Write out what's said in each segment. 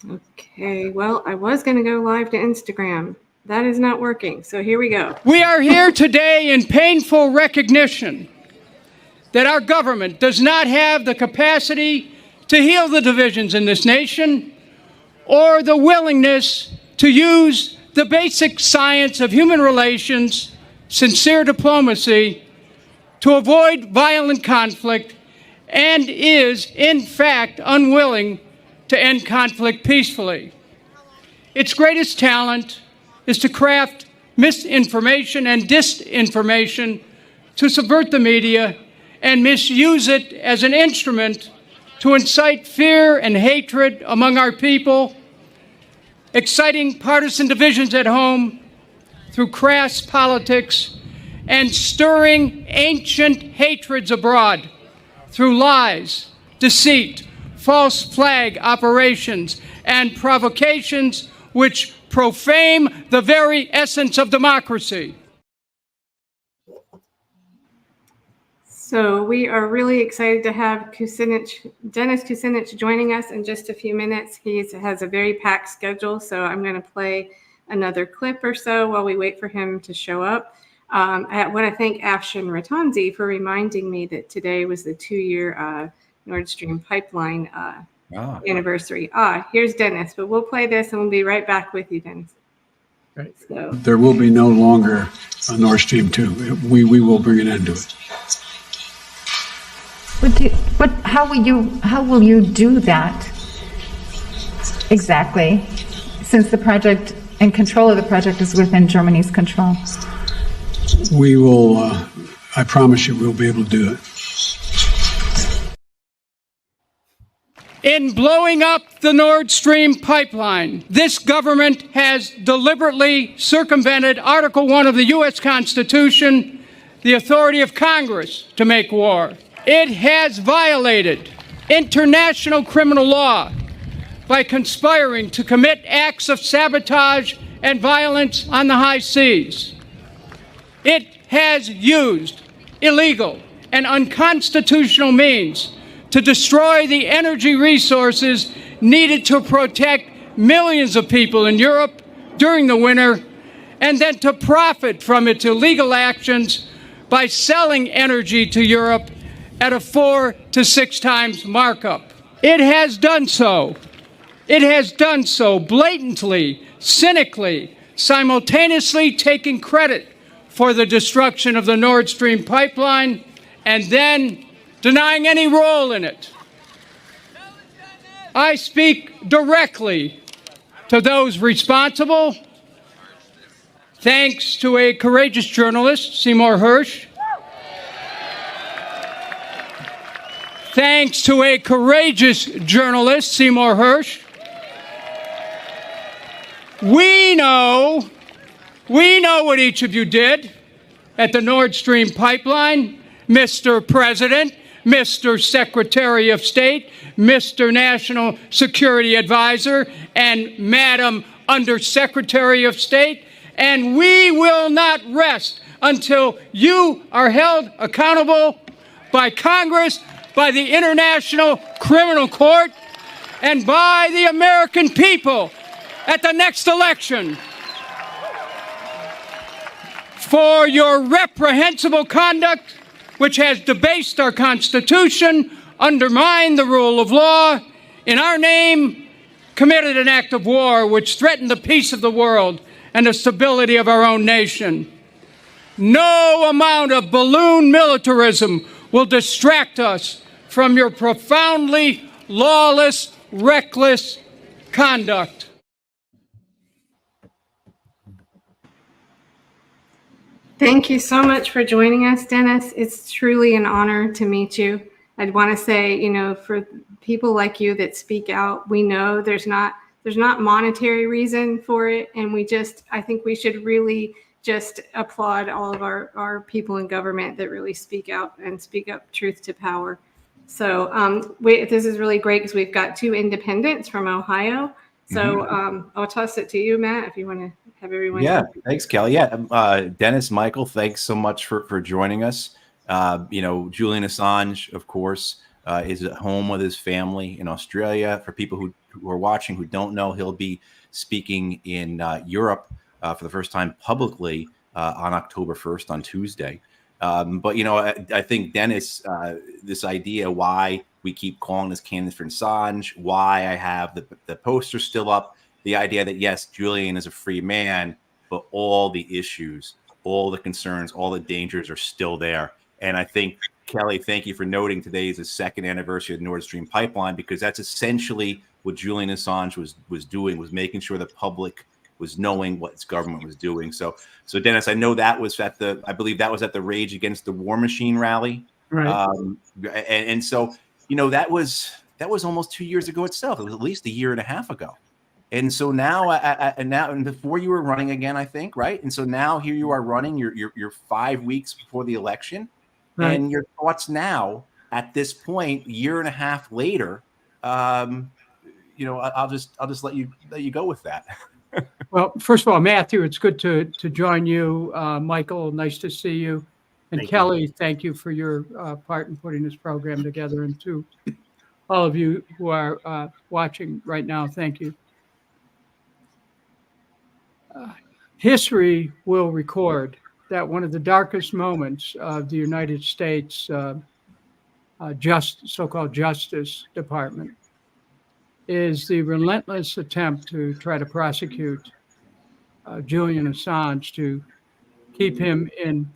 Okay, well, I was going to go live to Instagram. That is not working, so here we go. We are here today in painful recognition that our government does not have the capacity to heal the divisions in this nation or the willingness to use the basic science of human relations, sincere diplomacy, to avoid violent conflict, and is, in fact, unwilling to end conflict peacefully. Its greatest talent is to craft misinformation and disinformation, to subvert the media and misuse it as an instrument to incite fear and hatred among our people, exciting partisan divisions at home through crass politics, and stirring ancient hatreds abroad through lies, deceit, false flag operations, and provocations which profane the very essence of democracy. So we are really excited to have Dennis Kucinich joining us in just a few minutes. He has a very packed schedule, so I'm going to play another clip or so while we wait for him to show up. I want to thank Afshin Ratanzi for reminding me that today was the 2-year Nord Stream pipeline anniversary. Here's Dennis, but we'll play this and we'll be right back with you, Dennis. Right. So there will be no longer a Nord Stream 2. We will bring an end to it. How will you do that exactly, since the project and control of the project is within Germany's control? We will, I promise you, we'll be able to do it. In blowing up the Nord Stream pipeline, this government has deliberately circumvented Article 1 of the U.S. Constitution, the authority of Congress to make war. It has violated international criminal law by conspiring to commit acts of sabotage and violence on the high seas. It has used illegal and unconstitutional means to destroy the energy resources needed to protect millions of people in Europe during the winter, and then to profit from its illegal actions by selling energy to Europe at a 4 to 6 times markup. It has done so. It has done so blatantly, cynically, simultaneously taking credit for the destruction of the Nord Stream pipeline and then denying any role in it. I speak directly to those responsible, thanks to a courageous journalist, Seymour Hersh. Thanks to a courageous journalist, Seymour Hersh. We know what each of you did at the Nord Stream pipeline, Mr. President, Mr. Secretary of State, Mr. National Security Advisor, and Madam Undersecretary of State, and we will not rest until you are held accountable by Congress, by the International Criminal Court, and by the American people at the next election for your reprehensible conduct, which has debased our Constitution, undermined the rule of law, in our name, committed an act of war which threatened the peace of the world and the stability of our own nation. No amount of balloon militarism will distract us from your profoundly lawless, reckless conduct. thank you so much for joining us, Dennis. It's truly an honor to meet you. I'd want to say, for people like you that speak out, we know there's not monetary reason for it, and I think we should really just applaud all of our people in government that really speak out and speak up truth to power. So this is really great because we've got 2 independents from Ohio. So I'll toss it to you, Matt, if you want to have everyone. Yeah, thanks, Kelly. Yeah, Dennis, Michael, thanks so much for joining us. Julian Assange, of course, is at home with his family in Australia. For people who are watching who don't know, he'll be speaking in Europe for the first time publicly on October 1st on Tuesday. But, I think, Dennis, this idea why we keep calling this candidates for Assange, why I have the poster still up, the idea that, yes, Julian is a free man, but all the issues, all the concerns, all the dangers are still there. And I think, Kelly, thank you for noting today is the second anniversary of the Nord Stream pipeline, because that's essentially what Julian Assange was doing, was making sure the public was knowing what its government was doing. So Dennis, I know that was I believe that was at the Rage Against the War Machine rally. Right. And so, that was almost 2 years ago itself. It was at least a year and a half ago. And so now, and before you were running again, I think, right? And so now here you are running. You're 5 weeks before the election, Right. and your thoughts now at this point, year and a half later. I'll just let you go with that. Well, first of all, Matthew, it's good to join you. Michael, nice to see you. And Thank Kelly, thank you for your part in putting this program together. And to all of you who are watching right now, thank you. History will record that one of the darkest moments of the United States so-called Justice Department is the relentless attempt to try to prosecute Julian Assange, to keep him in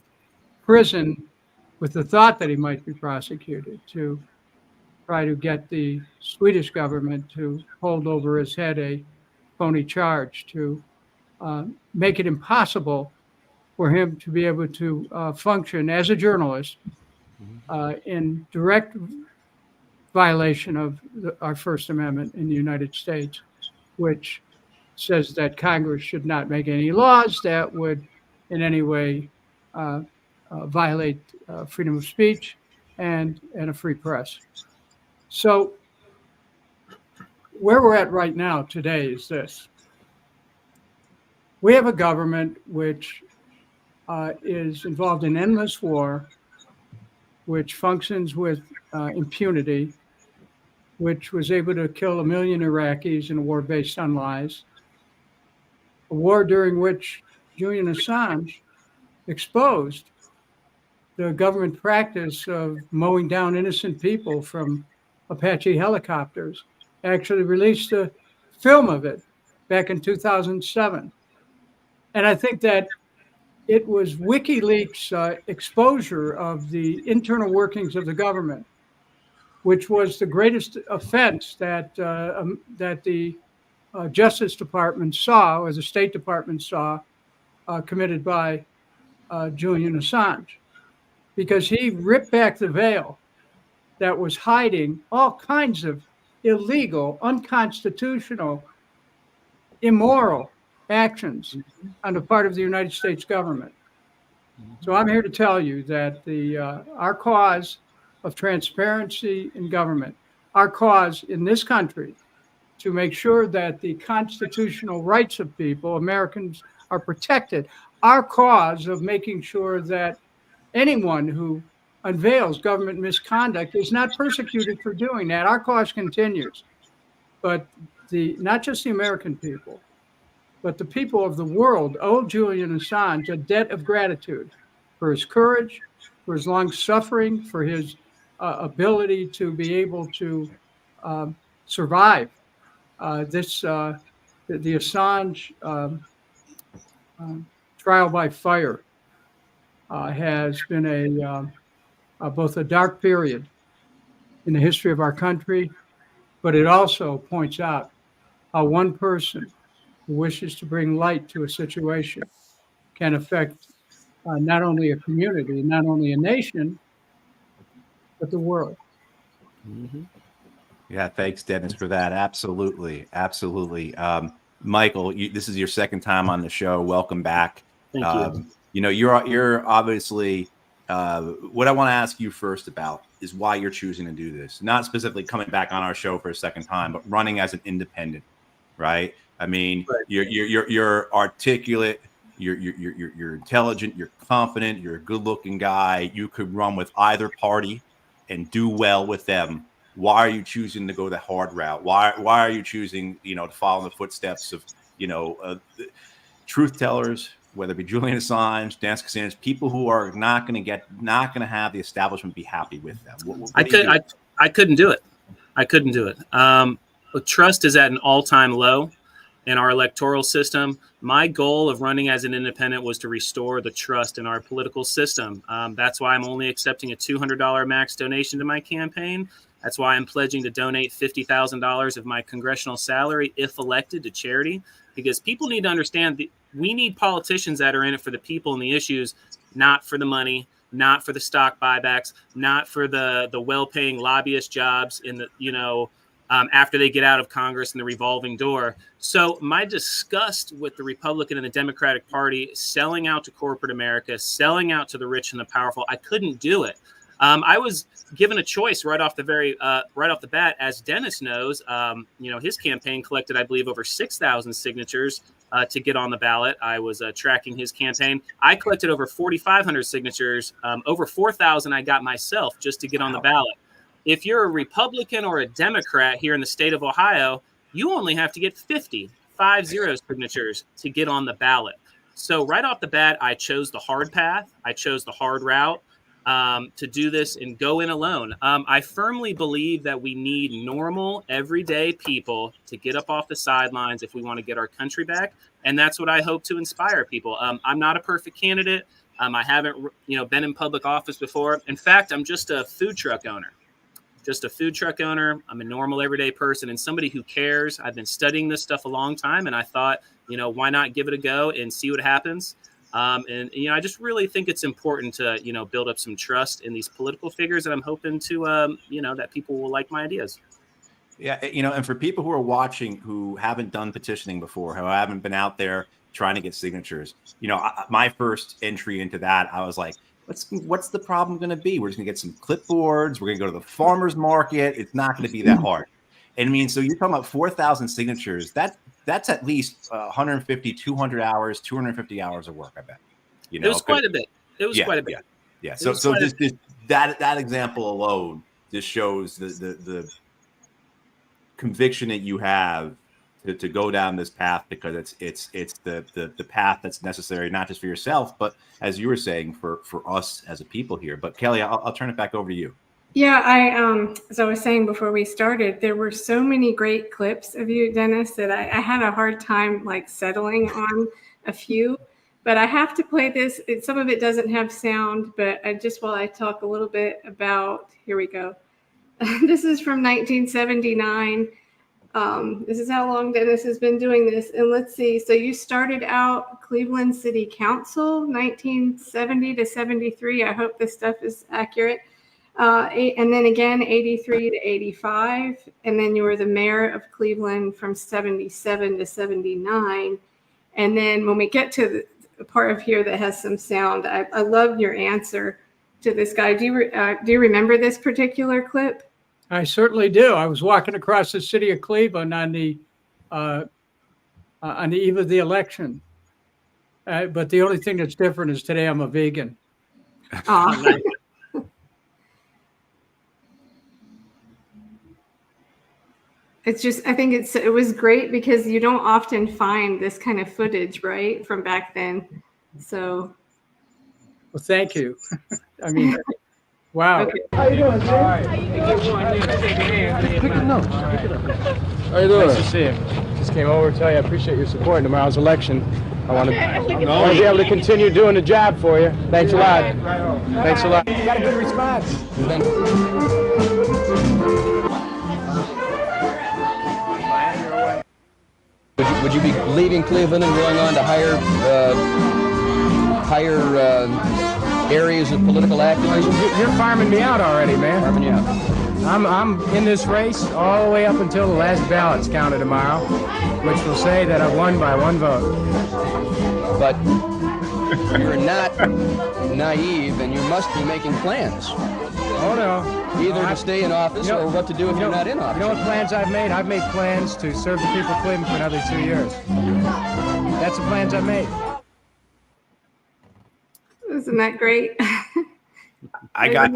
prison with the thought that he might be prosecuted, to try to get the Swedish government to hold over his head a phony charge, to make it impossible for him to be able to function as a journalist in direct violation of our First Amendment in the United States, which says that Congress should not make any laws that would in any way violate freedom of speech and a free press. So where we're at right now today is this. We have a government which is involved in endless war, which functions with impunity, which was able to kill 1 million Iraqis in a war based on lies, a war during which Julian Assange exposed the government practice of mowing down innocent people from Apache helicopters, actually released a film of it back in 2007. And I think that it was WikiLeaks' exposure of the internal workings of the government, which was the greatest offense that the Justice Department saw, or the State Department saw, committed by Julian Assange, because he ripped back the veil that was hiding all kinds of illegal, unconstitutional, immoral actions on the part of the United States government. So I'm here to tell you that our cause of transparency in government, our cause in this country to make sure that the constitutional rights of people, Americans, are protected, our cause of making sure that anyone who unveils government misconduct is not persecuted for doing that, our cause continues. But not just the American people, but the people of the world owe Julian Assange a debt of gratitude for his courage, for his long suffering, for his ability to be able to survive the Assange trial by fire has been both a dark period in the history of our country, but it also points out how one person who wishes to bring light to a situation can affect not only a community, not only a nation, but the world. Mm-hmm. Yeah, thanks, Dennis, for that. Absolutely. Michael, this is your second time on the show. Welcome back. Thank you. You're obviously what I want to ask you first about is why you're choosing to do this. Not specifically coming back on our show for a second time, but running as an independent, right? I mean, right. You're articulate, you're intelligent, you're confident, you're a good-looking guy. You could run with either party. and do well with them, why are you choosing to go the hard route? Why are you choosing, to follow in the footsteps of, truth tellers, whether it be Julian Assange, Dan Kucinich, people who are not going to have the establishment be happy with them? I couldn't do it. I couldn't do it. Trust is at an all-time low in our electoral system. My goal of running as an independent was to restore the trust in our political system. That's why I'm only accepting a $200 max donation to my campaign. That's why I'm pledging to donate $50,000 of my congressional salary, if elected, to charity, because people need to understand that we need politicians that are in it for the people and the issues, not for the money, not for the stock buybacks, not for the well-paying lobbyist jobs in the, after they get out of Congress and the revolving door. So my disgust with the Republican and the Democratic Party selling out to corporate America, selling out to the rich and the powerful, I couldn't do it. I was given a choice right off the bat, as Dennis knows. His campaign collected, I believe, over 6,000 signatures to get on the ballot. I was tracking his campaign. I collected over 4,500 signatures. Over 4,000 I got myself just to get on the ballot. If you're a Republican or a Democrat here in the state of Ohio, you only have to get 50 signatures to get on the ballot. So right off the bat, I chose the hard path. I chose the hard route to do this and go in alone. I firmly believe that we need normal, everyday people to get up off the sidelines if we want to get our country back. And that's what I hope to inspire people. I'm not a perfect candidate. I haven't, been in public office before. In fact, I'm just a food truck owner. I'm a normal everyday person and somebody who cares. I've been studying this stuff a long time, and I thought, why not give it a go and see what happens? I just really think it's important to, build up some trust in these political figures, and I'm hoping to, that people will like my ideas. Yeah, and for people who are watching who haven't done petitioning before, who haven't been out there trying to get signatures, my first entry into that, I was like, what's the problem going to be? We're just going to get some clipboards. We're going to go to the farmer's market. It's not going to be that hard. And I mean, so you're talking about 4,000 signatures. That's at least 150, 200 hours, 250 hours of work, I bet. It was quite a bit. Yeah. So just that example alone just shows the conviction that you have to go down this path, because it's the path that's necessary, not just for yourself, but as you were saying, for us as a people here. But Kelly, I'll turn it back over to you. Yeah, as I was saying before we started, there were so many great clips of you, Dennis, that I had a hard time settling on a few. But I have to play this. Some of it doesn't have sound, but while I talk a little bit about, here we go. This is from 1979. This is how long Dennis has been doing this. And let's see. So you started out Cleveland City Council, 1970 to 73. I hope this stuff is accurate. And then again, 83 to 85. And then you were the mayor of Cleveland from 77 to 79. And then when we get to the part of here that has some sound, I love your answer to this guy. Do you remember this particular clip? I certainly do. I was walking across the city of Cleveland on the eve of the election. But the only thing that's different is today I'm a vegan. It's just, I think it was great because you don't often find this kind of footage, right, from back then. So. Well, thank you. I mean, wow. Okay. How you doing, sir? Pick a note. How you doing? Nice to see you. Just came over to tell you I appreciate your support in tomorrow's election. I want to be able to continue doing the job for you. Thanks a lot. Thanks a lot. You got a good response. Would you be leaving Cleveland and going on to higher areas of political activism? You're farming me out already, man. Farming you out. I'm in this race all the way up until the last ballot's counted tomorrow, which will say that I won by one vote. But you're not naive, and you must be making plans. Oh, no. Either to stay in office or what to do if you're not in office. You know what plans I've made? I've made plans to serve the people of Cleveland for another 2 years. That's the plans I've made. Isn't that great? I got,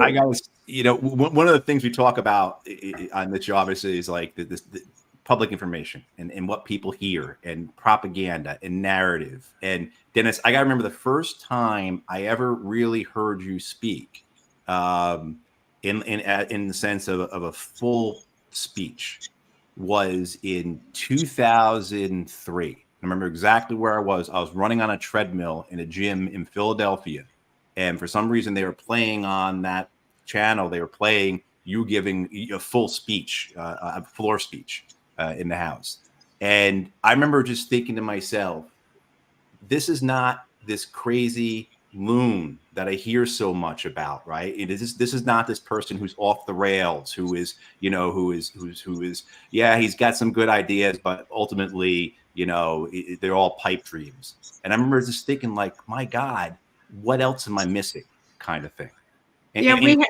you know, one of the things we talk about on the job is like the public information and what people hear and propaganda and narrative. And Dennis, I got to remember the first time I ever really heard you speak in the sense of a full speech was in 2003. I remember exactly where I was. I was running on a treadmill in a gym in Philadelphia. And for some reason, they were playing on that channel. They were playing you giving a full speech, a floor speech in the House. And I remember just thinking to myself, this is not this crazy loon that I hear so much about, right? This is not this person who's off the rails, who is, yeah, he's got some good ideas, but ultimately, they're all pipe dreams. And I remember just thinking, like, my God, what else am I missing, kind of thing. And,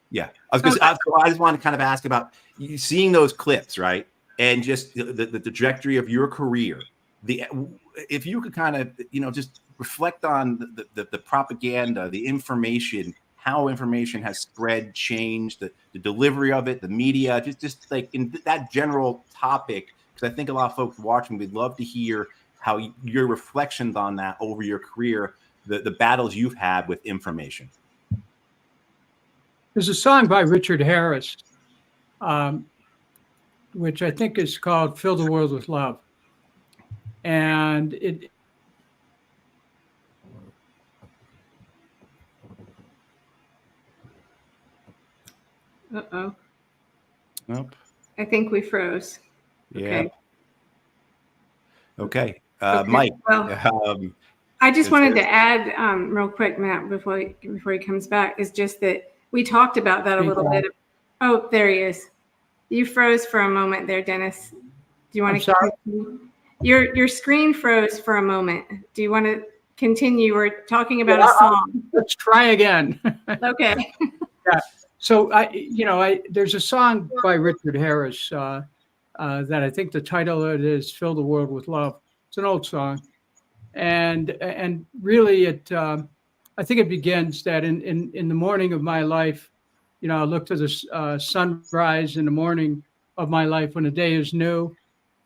yeah, I just want to kind of ask about you seeing those clips, right? And just the trajectory of your career. If you could kind of, just reflect on the propaganda, the information, how information has spread, changed, the delivery of it, the media, just like in that general topic, because I think a lot of folks watching would love to hear how your reflections on that over your career, the battles you've had with information. There's a song by Richard Harris, which I think is called "Fill the World with Love," and it. Uh-oh. Nope. I think we froze. Yeah. Okay. Okay. Mike. Well, I just wanted to add real quick, Matt, before he comes back, is just that we talked about that a little bit. Oh, there he is. You froze for a moment there, Dennis. Do you want to continue? Your screen froze for a moment. Do you want to continue? We're talking about a song. Let's try again. Okay. Yeah. So there's a song by Richard Harris that I think the title of it is "Fill the World with Love." It's an old song, and really I think it begins that in the morning of my life, I look to the sunrise in the morning of my life when the day is new,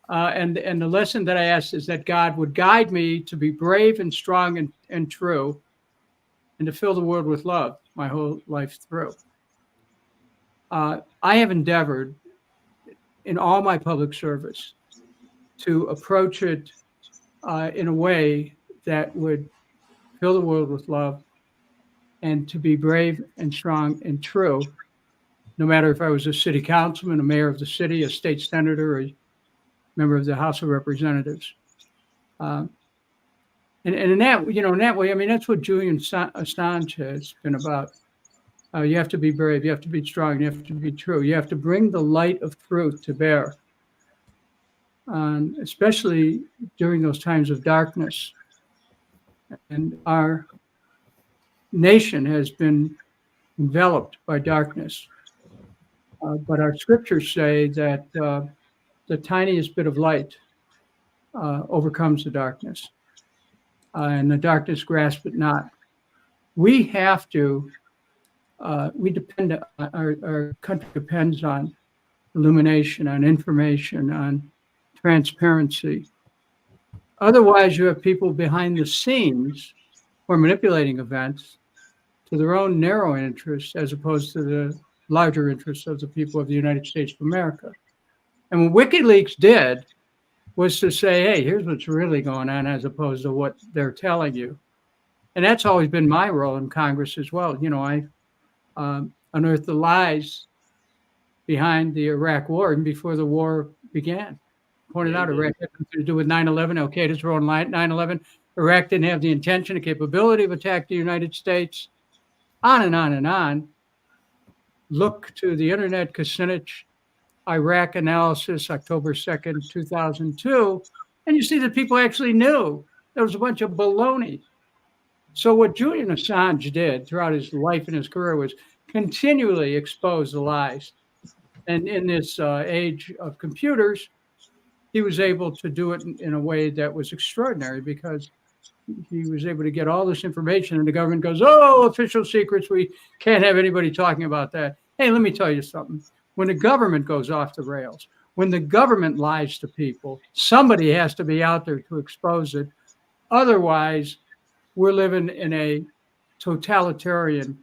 and the lesson that I asked is that God would guide me to be brave and strong and true, and to fill the world with love my whole life through. I have endeavored in all my public service to approach it in a way that would fill the world with love and to be brave and strong and true, no matter if I was a city councilman, a mayor of the city, a state senator, or a member of the House of Representatives. And in that way, I mean, that's what Julian Assange has been about. You have to be brave, you have to be strong, you have to be true. You have to bring the light of truth to bear, especially during those times of darkness. And our nation has been enveloped by darkness. But our scriptures say that the tiniest bit of light overcomes the darkness, and the darkness grasps it not. We have to. Our country depends on illumination, on information, on transparency. Otherwise, you have people behind the scenes who are manipulating events to their own narrow interests as opposed to the larger interests of the people of the United States of America. And what WikiLeaks did was to say, hey, here's what's really going on as opposed to what they're telling you. And that's always been my role in Congress as well. I unearthed the lies behind the Iraq War and before the war began. Pointed out Iraq had nothing to do with 9/11. Al-Qaeda's role in 9/11. Iraq didn't have the intention or capability of attacking the United States. On and on and on. Look to the internet, Kucinich, Iraq analysis, October 2nd, 2002, and you see that people actually knew. There was a bunch of baloney. So what Julian Assange did throughout his life and his career was continually expose the lies. And in this age of computers, he was able to do it in a way that was extraordinary because he was able to get all this information, and the government goes, "Oh, official secrets. We can't have anybody talking about that." Hey, let me tell you something. When the government goes off the rails, when the government lies to people, somebody has to be out there to expose it. Otherwise, we're living in a totalitarian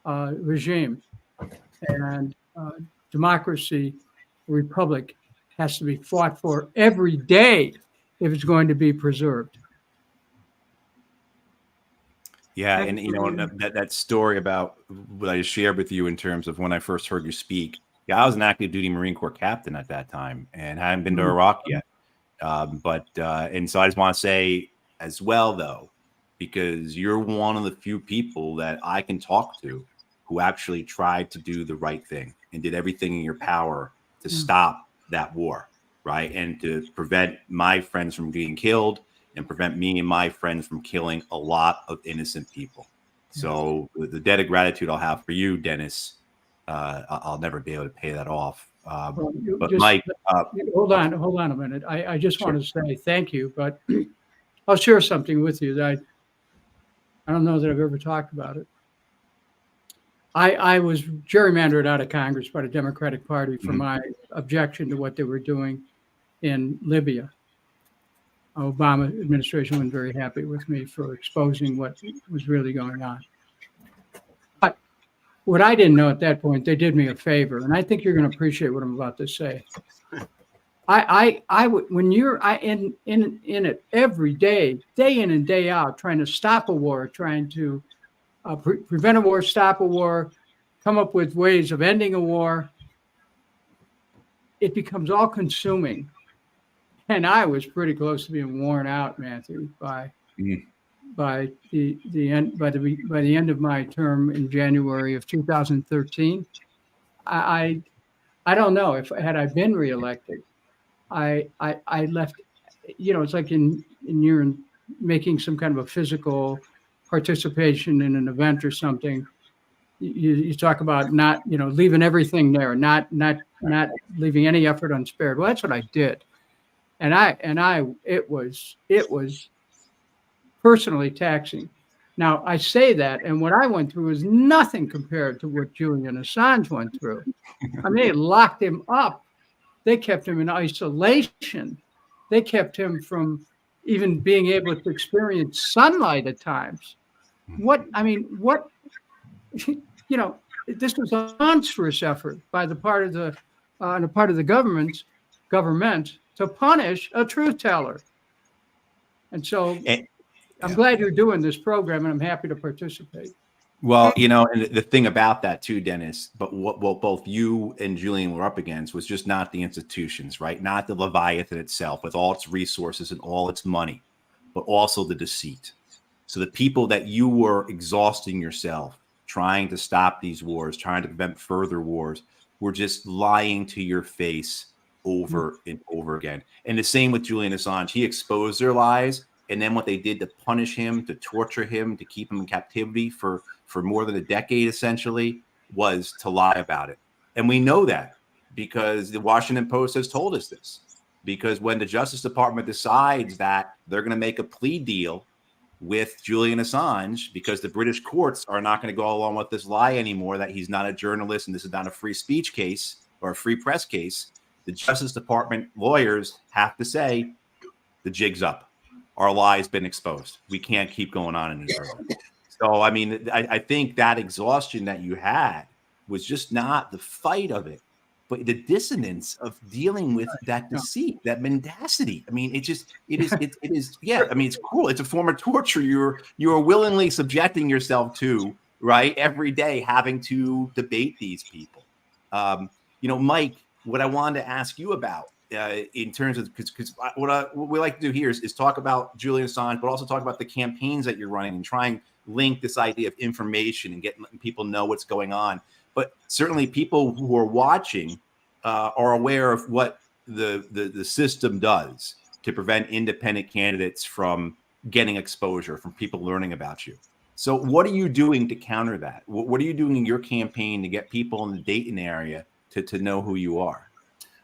regime, and democracy, republic, has to be fought for every day if it's going to be preserved. Yeah, and that story about what I shared with you in terms of when I first heard you speak. Yeah, I was an active duty Marine Corps captain at that time, and hadn't been to Iraq yet. And so I just want to say as well, though, because you're one of the few people that I can talk to who actually tried to do the right thing and did everything in your power to stop that war, right, and to prevent my friends from getting killed, and prevent me and my friends from killing a lot of innocent people. So the debt of gratitude I'll have for you, Dennis, I'll never be able to pay that off. But Just, Mike, hold on a minute. I just want to say thank you, but I'll share something with you that I don't know that I've ever talked about it. I was gerrymandered out of Congress by the Democratic Party for my objection to what they were doing in Libya. Obama administration wasn't very happy with me for exposing what was really going on. But what I didn't know at that point, they did me a favor, and I think you're going to appreciate what I'm about to say. When you're in it every day in and day out, trying to stop a war, trying to prevent a war, stop a war, come up with ways of ending a war, it becomes all consuming. And I was pretty close to being worn out, Matthew, by the end of my term in January of 2013. I don't know if had I been reelected, I left. It's like you're making some kind of a physical participation in an event or something. You talk about not leaving everything there, not leaving any effort unspared. Well, that's what I did. And it was personally taxing. Now I say that, and what I went through is nothing compared to what Julian Assange went through. I mean, they locked him up. They kept him in isolation. They kept him from even being able to experience sunlight at times. This was a monstrous effort by the part of the government to punish a truth teller. And so I'm glad you're doing this program, and I'm happy to participate. Well, and the thing about that too, Dennis, but what both you and Julian were up against was just not the institutions, right? Not the Leviathan itself with all its resources and all its money, but also the deceit. So the people that you were exhausting yourself, trying to stop these wars, trying to prevent further wars, were just lying to your face over and over again. And the same with Julian Assange. He exposed their lies, and then what they did to punish him, to torture him, to keep him in captivity for more than a decade, essentially, was to lie about it. And we know that because the Washington Post has told us this. Because when the Justice Department decides that they're going to make a plea deal with Julian Assange, because the British courts are not going to go along with this lie anymore, that he's not a journalist and this is not a free speech case or a free press case, the Justice Department lawyers have to say, the jig's up. Our lie's been exposed. We can't keep going on in this way. So, I mean, I think that exhaustion that you had was just not the fight of it, but the dissonance of dealing with that deceit, that mendacity. I mean, it is. Yeah. I mean, it's cruel. It's a form of torture. You're willingly subjecting yourself to, right, every day, having to debate these people. Mike, what I wanted to ask you about in terms of, because what we like to do here is talk about Julian Assange, but also talk about the campaigns that you're running and try and link this idea of information and letting people know what's going on. But certainly people who are watching are aware of what the system does to prevent independent candidates from getting exposure, from people learning about you. So what are you doing to counter that? What are you doing in your campaign to get people in the Dayton area to know who you are?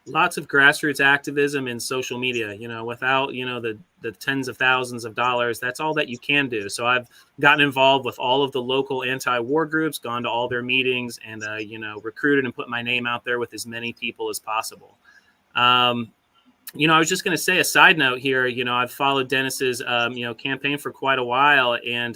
lots of grassroots activism in social media. Without the tens of thousands of dollars, that's all that you can do. So I've gotten involved with all of the local anti-war groups, gone to all their meetings, and recruited and put my name out there with as many people as possible. I was just going to say a side note here. I've followed Dennis's, campaign for quite a while, and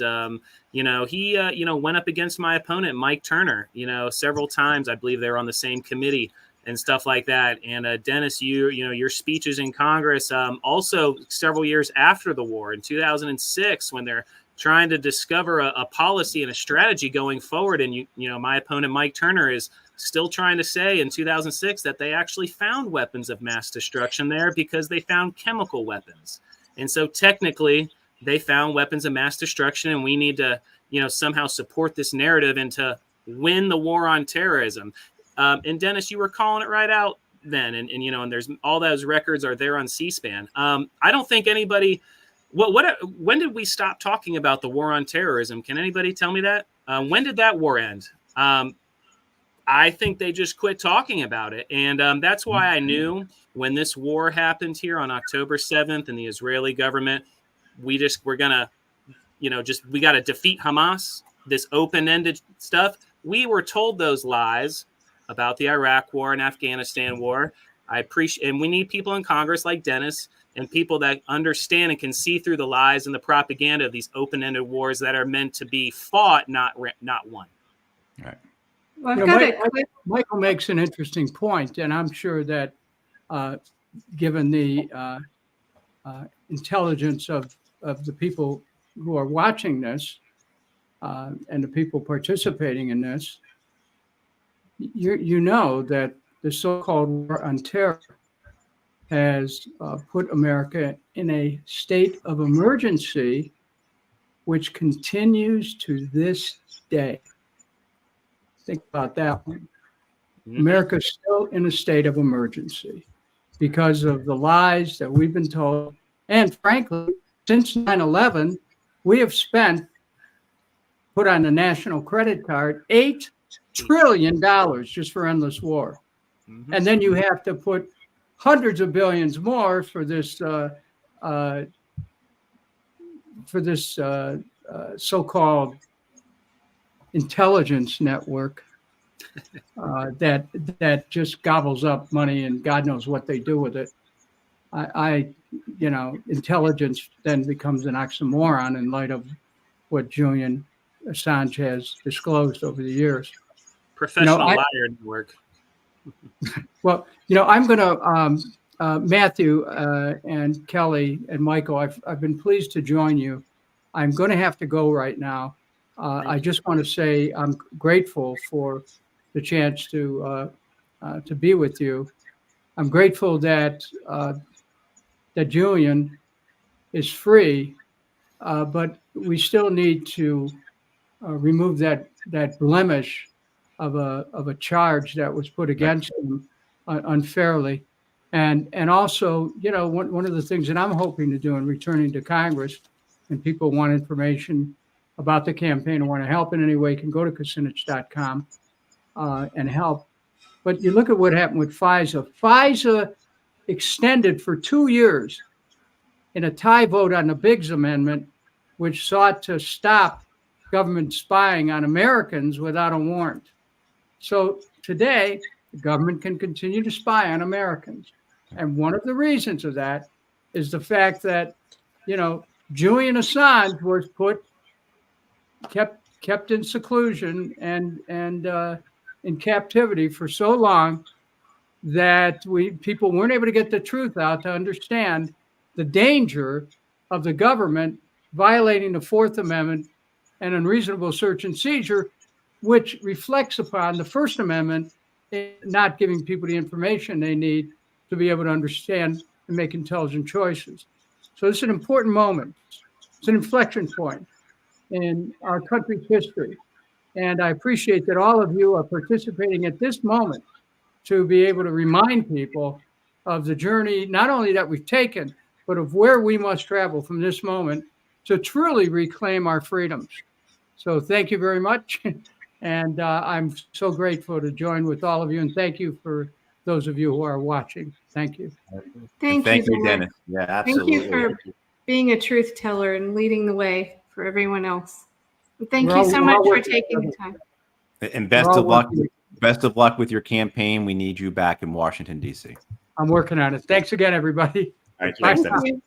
he went up against my opponent, Mike Turner, several times. I believe they were on the same committee and stuff like that. And Dennis, your speeches in Congress, also several years after the war in 2006, when they're trying to discover a policy and a strategy going forward, and my opponent, Mike Turner, is still trying to say in 2006 that they actually found weapons of mass destruction there because they found chemical weapons. And so technically they found weapons of mass destruction, and we need to, somehow support this narrative and to win the war on terrorism. And Dennis, you were calling it right out then. And there's all those records are there on C-SPAN. I don't think anybody, when did we stop talking about the war on terrorism? Can anybody tell me that? When did that war end? I think they just quit talking about it. And that's why I knew when this war happened here on October 7th and the Israeli government, we got to defeat Hamas, this open-ended stuff. We were told those lies about the Iraq war and Afghanistan war. I appreciate, and we need people in Congress like Dennis and people that understand and can see through the lies and the propaganda of these open-ended wars that are meant to be fought, not won. All right. Well, I've got a clip. Michael makes an interesting point, and I'm sure that given the intelligence of the people who are watching this and the people participating in this, you know that the so-called war on terror has put America in a state of emergency, which continues to this day. Think about that one. America's still in a state of emergency because of the lies that we've been told. And frankly, since 9/11, we have put on the national credit card, $8 trillion just for endless war. Mm-hmm. And then you have to put hundreds of billions more for this so-called intelligence network that just gobbles up money and God knows what they do with it. Intelligence then becomes an oxymoron in light of what Julian Assange has disclosed over the years. Professional liar network. Well, I'm going to Matthew and Kelly and Michael. I've been pleased to join you. I'm going to have to go right now. I just want to say I'm grateful for the chance to be with you. I'm grateful that Julian is free, but we still need to remove that blemish of a charge that was put against him unfairly, and also one of the things that I'm hoping to do in returning to Congress, and people want information about the campaign and want to help in any way, can go to Kucinich.com and help. But you look at what happened with FISA. FISA extended for 2 years in a tie vote on the Biggs Amendment, which sought to stop government spying on Americans without a warrant. So today, the government can continue to spy on Americans. And one of the reasons of that is the fact that, Julian Assange was kept in seclusion and in captivity for so long that people weren't able to get the truth out to understand the danger of the government violating the Fourth Amendment and unreasonable search and seizure, which reflects upon the First Amendment in not giving people the information they need to be able to understand and make intelligent choices. So this is an important moment. It's an inflection point in our country's history. And I appreciate that all of you are participating at this moment to be able to remind people of the journey, not only that we've taken, but of where we must travel from this moment to truly reclaim our freedoms. So thank you very much. And I'm so grateful to join with all of you. And thank you for those of you who are watching. Thank you. Thank Thank you, you, Dennis. Dennis. Yeah, Thank absolutely. you for being a truth teller and leading the way for everyone else. And thank We're you all- so we're much all for working taking the together. time. And We're best all of luck. working. Best of luck with your campaign. We need you back in Washington, D.C. I'm working on it. Thanks again, everybody. All right, Bye. thanks, Dennis. Thank you.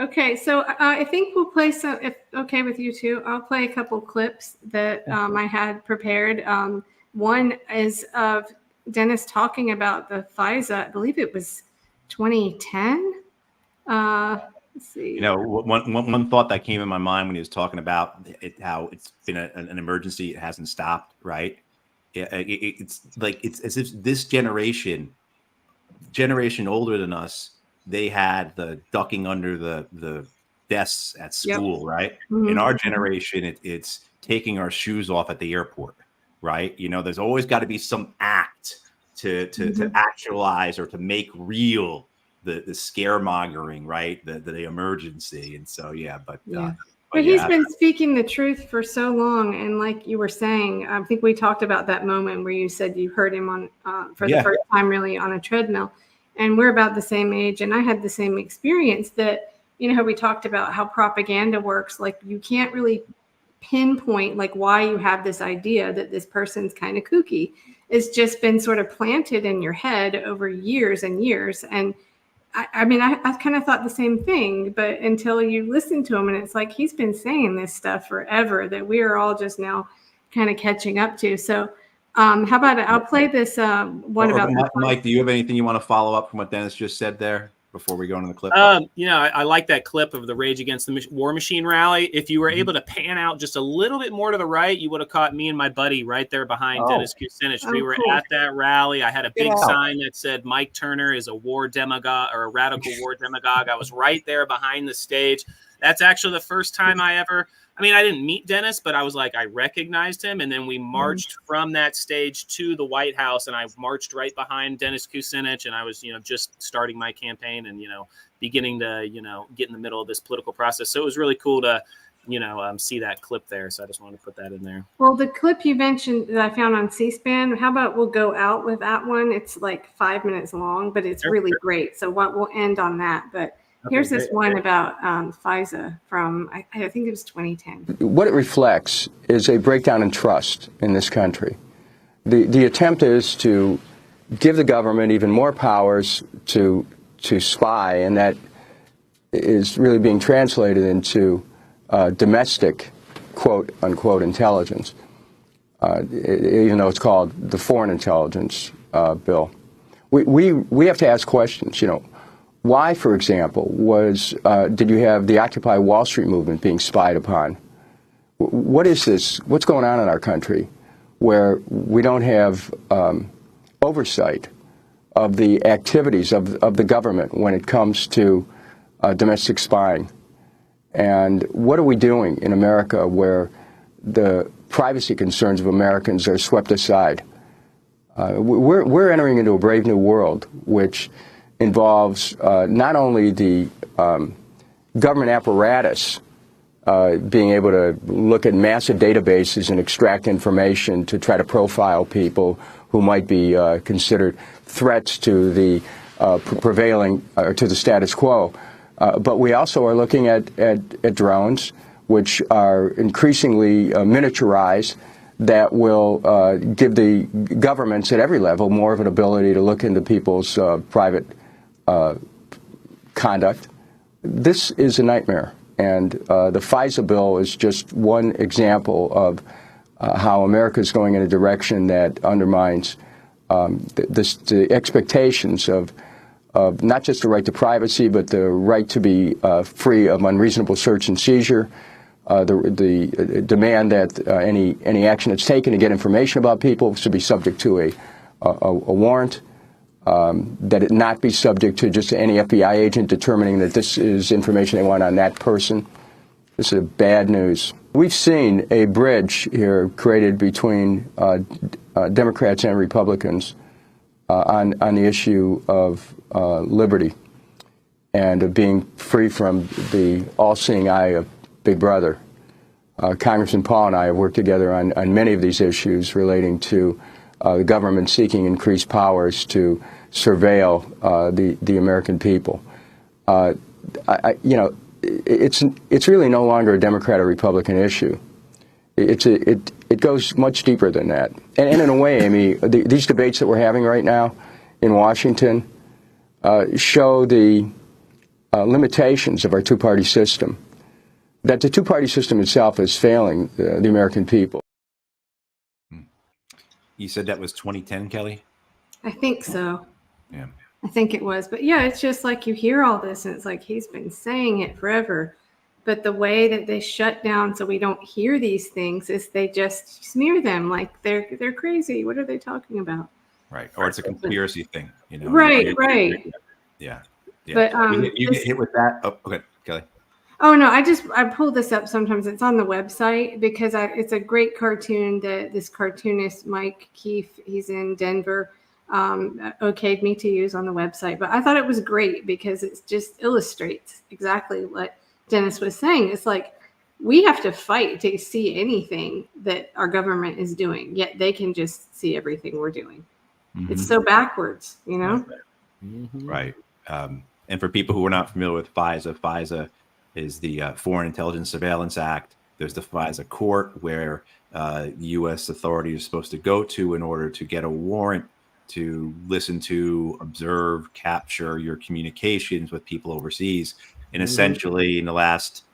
Okay, so I think we'll play some, if okay with you two, I'll play a couple clips that I had prepared. One is of Dennis talking about the FISA, I believe it was 2010. Let's see. You know, one thought that came in my mind when he was talking about it, how it's been an emergency, it hasn't stopped, right? It's like it's as if this generation older than us, they had the ducking under the desks at school, right? Mhm. In our generation, it's taking our shoes off at the airport, right? You know, there's always got to be some act to actualize or to make real the scaremongering, right? The emergency. And so, yeah, but he's been speaking the truth for so long. And like you were saying, I think we talked about that moment where you said you heard him on for the first time really on a treadmill. And we're about the same age. And I had the same experience that, you know, how we talked about how propaganda works. Like you can't really pinpoint like why you have this idea that this person's kind of kooky. It's just been sort of planted in your head over years and years. And I mean, I kind of thought the same thing, but until you listen to him, and it's like he's been saying this stuff forever that we are all just now kind of catching up to. So how about I'll play this one about Mike, do you have anything you want to follow up from what Dennis just said there before we go into the clip? You know, I like that clip of the Rage Against the War Machine rally. If you were able to pan out just a little bit more to the right, you would have caught me and my buddy right there behind Dennis Kucinich. We were at that rally. I had a big sign that said Mike Turner is a war demagogue or a radical war demagogue. I was right there behind the stage. That's actually the first time I didn't meet Dennis, but I was like, I recognized him. And then we marched from that stage to the White House, and I marched right behind Dennis Kucinich. And I was, just starting my campaign and, beginning to, get in the middle of this political process. So it was really cool to, see that clip there. So I just wanted to put that in there. Well, the clip you mentioned that I found on C-SPAN, how about we'll go out with that one? It's like 5 minutes long, but it's really great. So we'll end on that. But here's this one about FISA from, I think it was 2010. What it reflects is a breakdown in trust in this country. The attempt is to give the government even more powers to spy, and that is really being translated into domestic, quote-unquote, intelligence, even though it's called the Foreign Intelligence Bill. We have to ask questions, Why, for example, did you have the Occupy Wall Street movement being spied upon? What is this? What's going on in our country where we don't have oversight of the activities of the government when it comes to domestic spying? And what are we doing in America where the privacy concerns of Americans are swept aside? We're entering into a brave new world, which involves not only the government apparatus being able to look at massive databases and extract information to try to profile people who might be considered threats to the prevailing or to the status quo, but we also are looking at drones, which are increasingly miniaturized, that will give the governments at every level more of an ability to look into people's private conduct. This is a nightmare, and the FISA bill is just one example of how America is going in a direction that undermines the expectations of not just the right to privacy, but the right to be free of unreasonable search and seizure, the demand that any action that's taken to get information about people should be subject to a warrant, that it not be subject to just any FBI agent determining that this is information they want on that person. This is bad news. We've seen a bridge here created between Democrats and Republicans on the issue of liberty and of being free from the all-seeing eye of Big Brother. Congressman Paul and I have worked together on many of these issues relating to the government seeking increased powers to surveil the American people. It's really no longer a Democrat or Republican issue. It goes much deeper than that. And in a way, Amy, these debates that we're having right now in Washington show the limitations of our two-party system, that the two-party system itself is failing the American people. You said that was 2010, Kelly? I think so. Yeah. I think it was. But yeah, it's just like you hear all this and it's like he's been saying it forever. But the way that they shut down so we don't hear these things is they just smear them like they're crazy. What are they talking about? Right. Or it's a conspiracy thing, you know. Right. Yeah. But you get hit with that. Oh, okay, Kelly. Oh no, I pull this up sometimes. It's on the website because it's a great cartoon that this cartoonist Mike Keefe, he's in Denver, okayed me to use on the website. But I thought it was great because it just illustrates exactly what Dennis was saying. It's like we have to fight to see anything that our government is doing, yet they can just see everything we're doing. Mm-hmm. It's so backwards, you know? Right. And for people who are not familiar with FISA is the Foreign Intelligence Surveillance Act. There's the FISA court where the U.S. authorities are supposed to go to in order to get a warrant to listen to, observe, capture your communications with people overseas. And essentially in the last,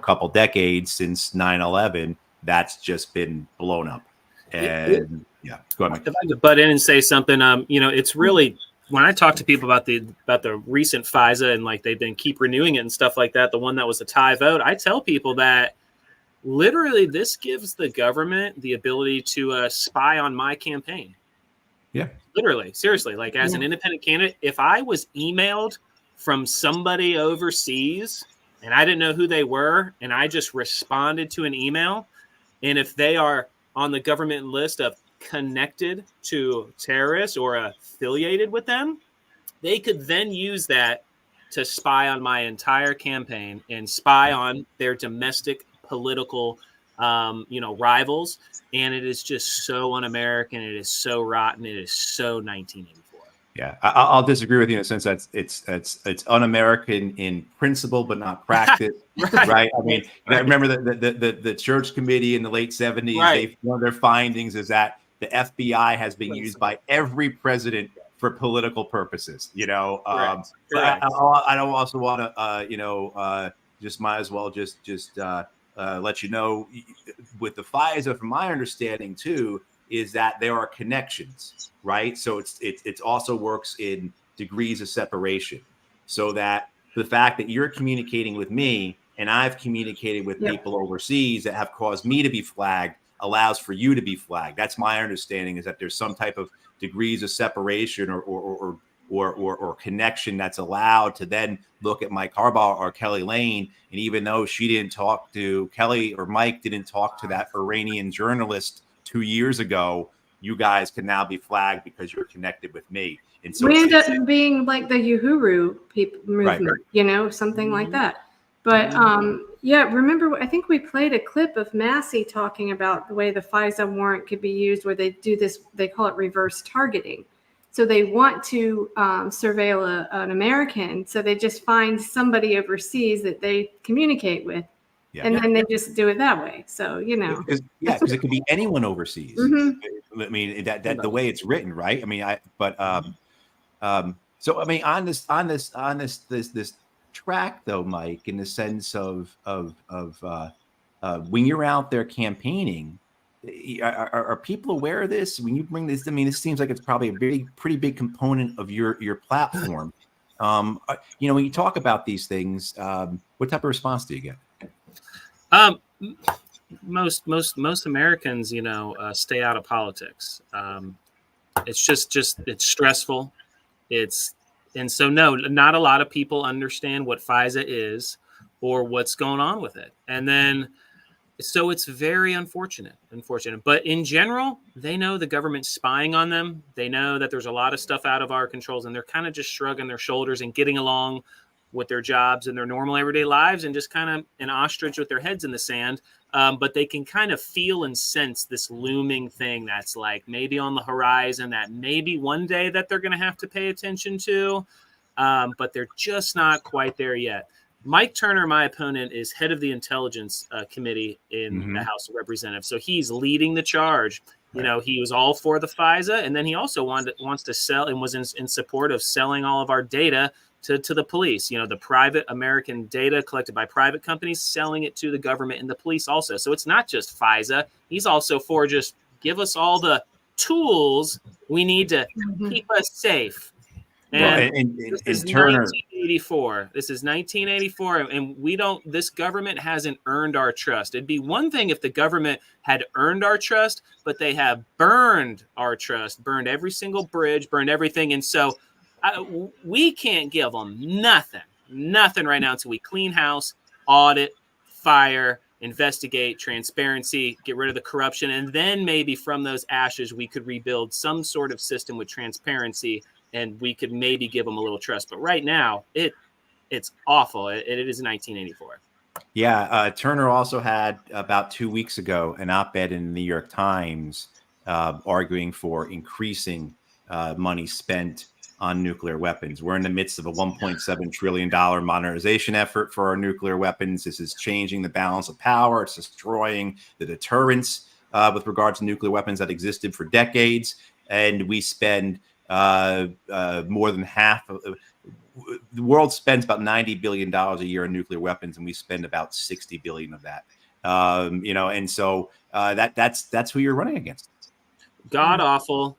couple decades since 9/11, that's just been blown up. And go ahead. If I could butt in and say something, it's really, when I talk to people about the recent FISA and like they've been keep renewing it and stuff like that, the one that was a tie vote, I tell people that literally this gives the government the ability to spy on my campaign. Yeah. Literally, seriously, like as an independent candidate, if I was emailed from somebody overseas and I didn't know who they were and I just responded to an email, and if they are on the government list of connected to terrorists or affiliated with them, they could then use that to spy on my entire campaign and spy on their domestic political rivals. And it is just so un-American. It is so rotten. It is so 1984. Yeah, I'll disagree with you in a sense that it's un-American in principle, but not practice. Right. I mean, I remember the Church Committee in the late 70s. One of their findings is that the FBI has been used by every president for political purposes. I don't also want to, just might as well just let you know with the FISA, from my understanding too, is that there are connections, right? So it also works in degrees of separation, so that the fact that you're communicating with me and I've communicated with people overseas that have caused me to be flagged allows for you to be flagged. That's my understanding, is that there's some type of degrees of separation or connection that's allowed to then look at Mike Harbaugh or Kelly Lane. And even though she didn't talk to Kelly or Mike didn't talk to that Iranian journalist 2 years ago, you guys can now be flagged because you're connected with me. And so we end up being like the Uhuru people movement, something like that. But remember, I think we played a clip of Massey talking about the way the FISA warrant could be used, where they do this, they call it reverse targeting. So they want to surveil an American, so they just find somebody overseas that they communicate with. And then they just do it that way. So, because it could be anyone overseas. Mm-hmm. I mean, that the way it's written, right? I mean, so I mean, on this track though, Mike, in the sense of when you're out there campaigning, are people aware of this? When you bring this, I mean, this seems like it's probably a pretty big component of your platform. When you talk about these things, what type of response do you get? Most Americans, stay out of politics. It's just it's stressful. And so no, not a lot of people understand what FISA is or what's going on with it. And then, so it's very unfortunate. But in general, they know the government's spying on them. They know that there's a lot of stuff out of our controls, and they're kind of just shrugging their shoulders and getting along with their jobs and their normal everyday lives, and just kind of an ostrich with their heads in the sand. but they can kind of feel and sense this looming thing that's like maybe on the horizon, that maybe one day that they're going to have to pay attention to, but they're just not quite there yet. Mike Turner, my opponent, is head of the Intelligence Committee in the House of Representatives. So he's leading the charge. You know, he was all for the FISA, and then he also wants to sell and was in support of selling all of our data to the police. You know, the private American data collected by private companies, selling it to the government and the police also. So it's not just FISA. He's also for just give us all the tools we need to keep us safe. And, this is Turner, 1984. This is 1984, and we don't. This government hasn't earned our trust. It'd be one thing if the government had earned our trust, but they have burned our trust, burned every single bridge, burned everything, and so we can't give them nothing right now until we clean house, audit, fire, investigate, transparency, get rid of the corruption, and then maybe from those ashes we could rebuild some sort of system with transparency. And we could maybe give them a little trust. But right now, it's awful. It is 1984. Yeah. Turner also had about 2 weeks ago an op-ed in the New York Times arguing for increasing money spent on nuclear weapons. We're in the midst of a $1.7 trillion modernization effort for our nuclear weapons. This is changing the balance of power. It's destroying the deterrence with regard to nuclear weapons that existed for decades. And we spend more than half of the world spends about $90 billion a year on nuclear weapons, and we spend about $60 billion of that. And so that's who you're running against. God awful.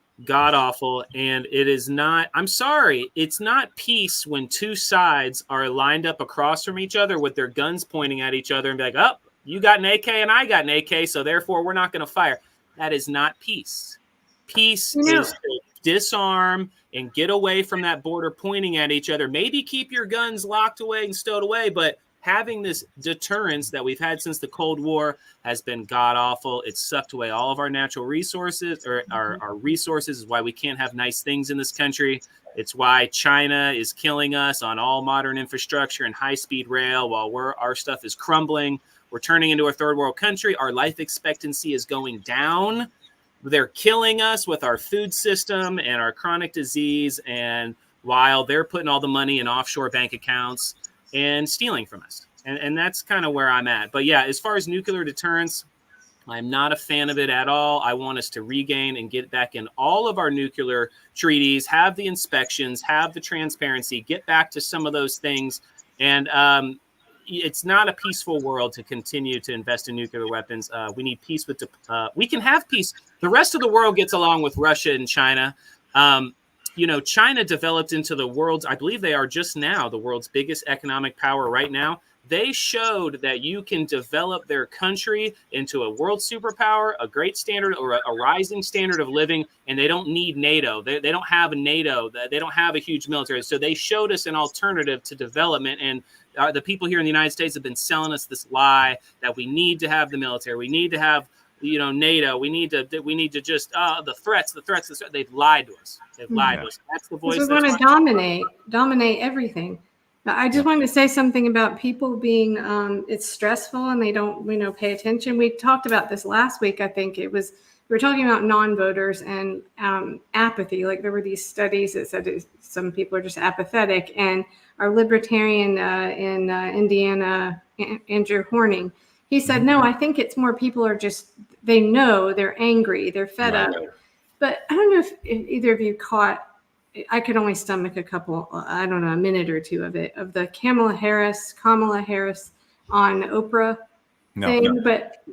And it is not, I'm sorry, it's not peace when two sides are lined up across from each other with their guns pointing at each other and be like, oh, you got an AK and I got an AK, so therefore we're not going to fire. That is not peace. Peace is to disarm and get away from that border pointing at each other. Maybe keep your guns locked away and stowed away, but having this deterrence that we've had since the Cold War has been god-awful. It's sucked away all of our natural resources, or our resources is why we can't have nice things in this country. It's why China is killing us on all modern infrastructure and high-speed rail while our stuff is crumbling. We're turning into a third world country. Our life expectancy is going down. They're killing us with our food system and our chronic disease, and while they're putting all the money in offshore bank accounts and stealing from us. And that's kind of where I'm at. But yeah, as far as nuclear deterrence, I'm not a fan of it at all. I want us to regain and get back in all of our nuclear treaties, have the inspections, have the transparency, get back to some of those things. And it's not a peaceful world to continue to invest in nuclear weapons. We need peace with we can have peace. The rest of the world gets along with Russia and China. China developed into the world's, I believe they are just now the world's biggest economic power right now. They showed that you can develop their country into a world superpower, a great standard or a rising standard of living, and they don't need NATO. They don't have a NATO. They don't have a huge military. So they showed us an alternative to development, and the people here in the United States have been selling us this lie that we need to have the military. We need to have NATO. We need to just the threats. They've lied to us. They've lied to us. That's the voice. We want to dominate everything. But I just wanted to say something about people being. It's stressful and they don't pay attention. We talked about this last week. I think we were talking about non-voters and apathy. Like there were these studies that said some people are just apathetic. And our libertarian in Indiana, Andrew Horning, he said, no, I think it's more people are just, they know, they're angry, they're fed up. But I don't know if either of you caught, I could only stomach a minute or two of it, of the Kamala Harris on Oprah thing. But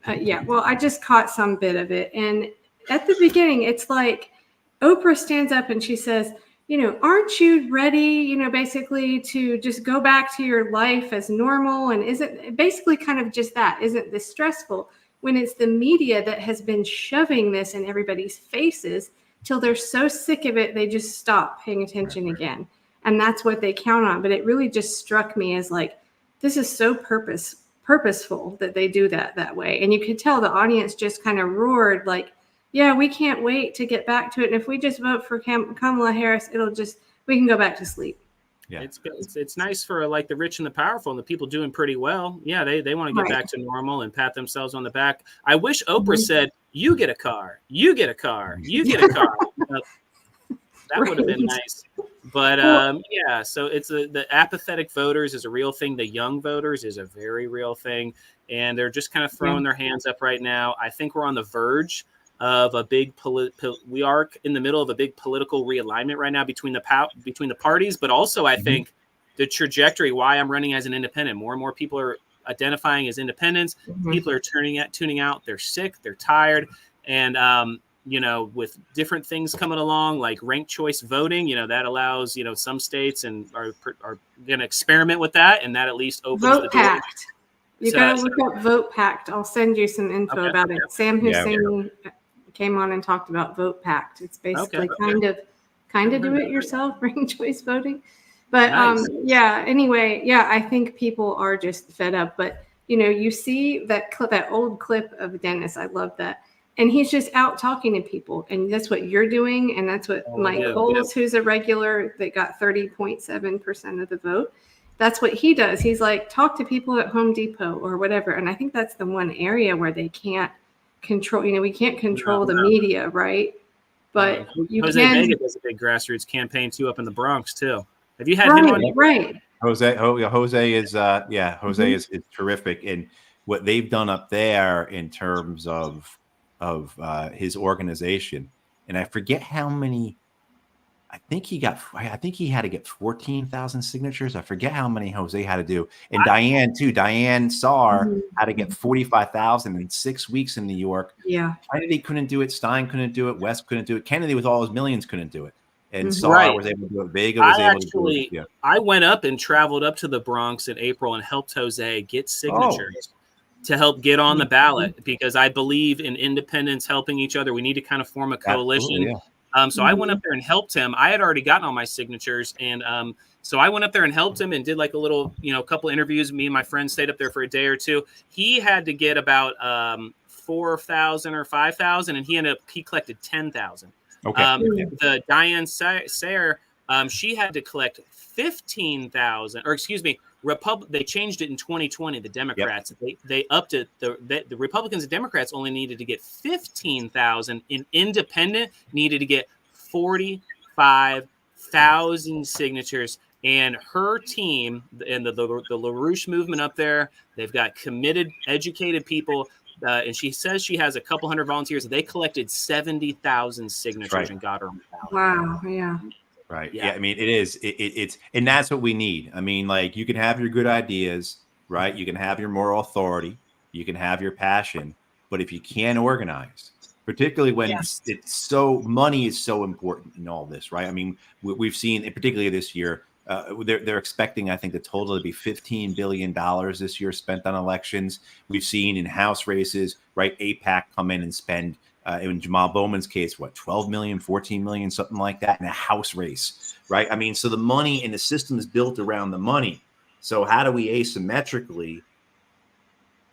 well, I just caught some bit of it. And at the beginning, it's like Oprah stands up and she says, aren't you ready, basically to just go back to your life as normal? And isn't basically kind of just that, isn't this stressful? When it's the media that has been shoving this in everybody's faces till they're so sick of it, they just stop paying attention again. And that's what they count on. But it really just struck me as like, this is so purposeful that they do that way. And you could tell the audience just kind of roared like, yeah, we can't wait to get back to it. And if we just vote for Kamala Harris, we can go back to sleep. Yeah. It's nice for like the rich and the powerful and the people doing pretty well. Yeah, they want to get back to normal and pat themselves on the back. I wish Oprah said, "You get a car, you get a car, you get a car." That would have been nice. But yeah, so it's the apathetic voters is a real thing. The young voters is a very real thing, and they're just kind of throwing their hands up right now. I think we're on the verge of a big we are in the middle of a big political realignment right now between the parties, but also I think the trajectory why I'm running as an independent. More and more people are identifying as independents. People are tuning out. They're sick. They're tired, and with different things coming along like ranked choice voting, that allows some states and are going to experiment with that, and that at least opens Vote the door. Pact. You got to look up Vote Pact. I'll send you some info about it. Sam Hussein came on and talked about Vote Pact. It's basically kind of do it yourself ranked choice voting. But anyway, I think people are just fed up. But you see that old clip of Dennis. I love that. And he's just out talking to people. And that's what you're doing. And that's what Mike Bowles, who's a regular that got 30.7% of the vote. That's what he does. He's like, talk to people at Home Depot or whatever. And I think that's the one area where they can't control, we can't control the media, right? But Jose Vega does a big grassroots campaign too up in the Bronx too. Have you had him on? Right. Jose is is terrific. And what they've done up there in terms of his organization, and I forget how many. I think he had to get 14,000 signatures. I forget how many Jose had to do, and Diane too. Diane Saar had to get 45,000 in 6 weeks in New York. Yeah, Kennedy couldn't do it. Stein couldn't do it. West couldn't do it. Kennedy, with all his millions, couldn't do it. And Saar was able to do it. Vega was able to do it. Yeah. I went up and traveled up to the Bronx in April and helped Jose get signatures to help get on the ballot, because I believe in independents helping each other. We need to kind of form a coalition. So I went up there and helped him. I had already gotten all my signatures. And so I went up there and helped him and did like a little, couple interviews. Me and my friend stayed up there for a day or two. He had to get about 4,000 or 5,000, and he collected 10,000. Okay. The Diane Sayer, she had to collect 15,000, or excuse me, they changed it in 2020. The Democrats, they upped it. The Republicans and Democrats only needed to get 15,000. An independent needed to get 45,000 signatures. And her team and the LaRouche movement up there, they've got committed, educated people. And she says she has a couple hundred volunteers. They collected 70,000 signatures and got her on the ballot. Wow. Yeah. Right. Yeah. I mean, it is. It's and that's what we need. I mean, like, you can have your good ideas, right? You can have your moral authority. You can have your passion. But if you can't organize, particularly when it's so money is so important in all this, right? I mean, we've seen, particularly this year, they're expecting, I think, the total to be $15 billion this year spent on elections. We've seen in House races, right, AIPAC come in and spend, in Jamal Bowman's case, 12 million, 14 million, something like that in a House race, right? I mean, so the money and the system is built around the money. So how do we asymmetrically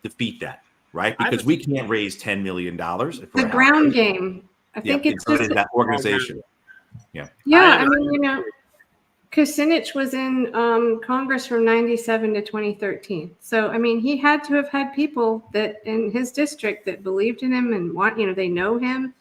defeat that, right? Because we can't raise $10 million. The ground game. I think it's just that organization. Yeah. Yeah. I mean, Kucinich was in Congress from 97 to 2013. So, I mean, he had to have had people that in his district that believed in him and they know him.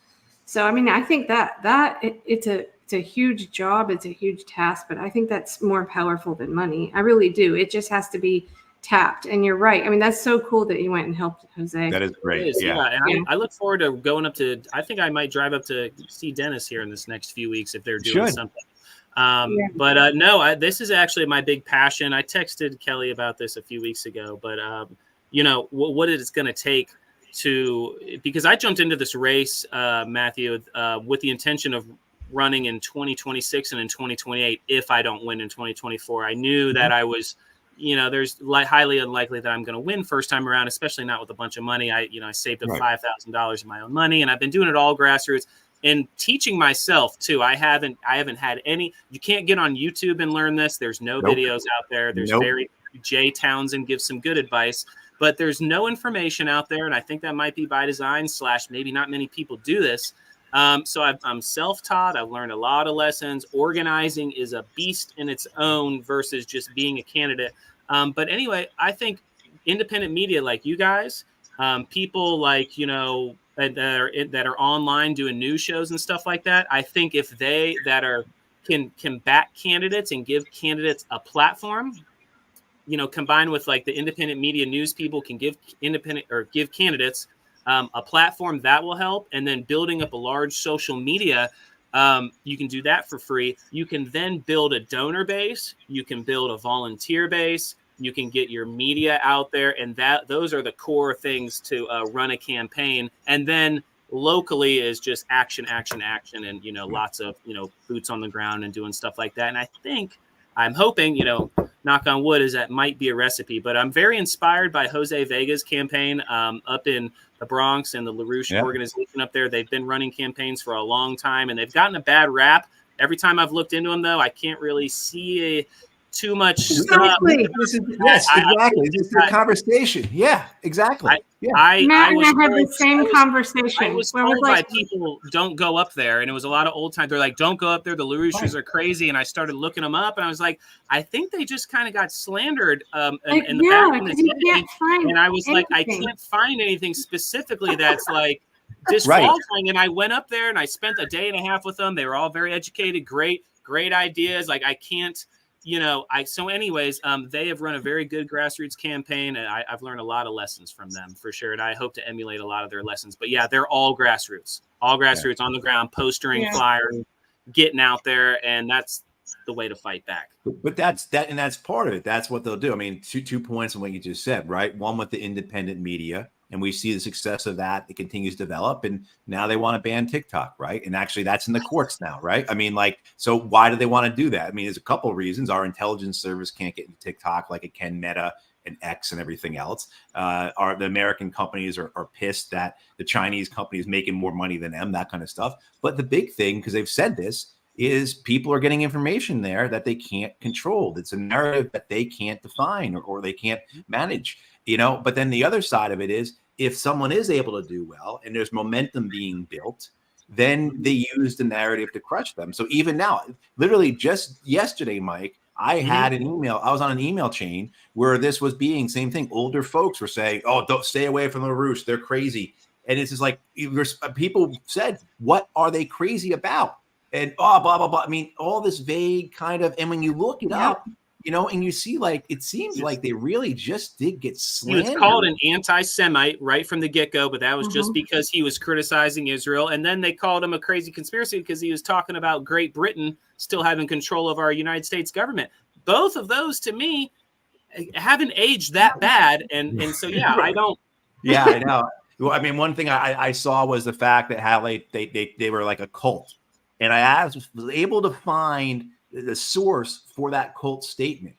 So, I mean, I think that it's a huge job. It's a huge task, but I think that's more powerful than money. I really do. It just has to be tapped. And you're right. I mean, that's so cool that you went and helped Jose. That is great. And I look forward to going up to, I think I might drive up to see Dennis here in this next few weeks if they're doing something. But no, this is actually my big passion. I texted Kelly about this a few weeks ago, but what it's going to take because I jumped into this race, Matthew, with the intention of running in 2026 and in 2028. If I don't win in 2024, I knew that I was, there's highly unlikely that I'm going to win first time around, especially not with a bunch of money. I saved up $5,000 of my own money, and I've been doing it all grassroots. And teaching myself too. I haven't had any. You can't get on YouTube and learn this. There's no videos out there. There's Jay Townsend gives some good advice, but there's no information out there. And I think that might be by design / maybe not many people do this. So I'm self-taught. I've learned a lot of lessons. Organizing is a beast in its own versus just being a candidate. But anyway, I think independent media like you guys, people like, that are online doing news shows and stuff like that. I think if they that are can back candidates and give candidates a platform, combined with like the independent media news people can give candidates a platform that will help. And then building up a large social media, you can do that for free. You can then build a donor base. You can build a volunteer base. You can get your media out there. And those are the core things to run a campaign. And then locally is just action, action, action. And, lots of, boots on the ground and doing stuff like that. And I'm hoping, knock on wood, is that might be a recipe. But I'm very inspired by Jose Vega's campaign up in the Bronx and the LaRouche organization up there. They've been running campaigns for a long time, and they've gotten a bad rap. Every time I've looked into them, though, I can't really see too much stuff. Yes, exactly. This is the conversation. Yeah, exactly. Matt and I had the same conversation. I was told by people, don't go up there. And it was a lot of old time. They're like, don't go up there. The LaRouches are crazy. And I started looking them up. And I was like, I think they just kind of got slandered in the back of the day. And I was like, I can't find anything specifically that's like disqualifying. And I went up there and I spent a day and a half with them. They were all very educated, great ideas. Like I can't. So anyways, they have run a very good grassroots campaign, and I've learned a lot of lessons from them for sure. And I hope to emulate a lot of their lessons. But yeah, they're all grassroots on the ground, postering, flyers, getting out there. And that's the way to fight back. But that's part of it. That's what they'll do. I mean, two points on what you just said, right? One with the independent media. And we see the success of that. It continues to develop. And now they want to ban TikTok, right? And actually that's in the courts now, right? I mean, so why do they want to do that? I mean, there's a couple of reasons. Our intelligence service can't get into TikTok like it can Meta and X and everything else. The American companies are pissed that the Chinese company is making more money than them, that kind of stuff. But the big thing, because they've said this, is people are getting information there that they can't control. It's a narrative that they can't define or they can't manage. But then the other side of it is if someone is able to do well and there's momentum being built, then they use the narrative to crush them. So even now, literally just yesterday, Mike, I had an email. I was on an email chain where this was being same thing. Older folks were saying, "Oh, don't stay away from the LaRouche. They're crazy." And it's just like people said, "What are they crazy about?" And blah, blah, blah. I mean, all this vague kind of, and when you look it up, and you see, it seems like they really just did get slandered. He was called an anti-Semite right from the get-go, but that was just because he was criticizing Israel. And then they called him a crazy conspiracy because he was talking about Great Britain still having control of our United States government. Both of those, to me, haven't aged that bad. And so, yeah, I don't. Yeah, I know. Well, I mean, one thing I saw was the fact that how they were like a cult. And I was able to find the source for that cult statement.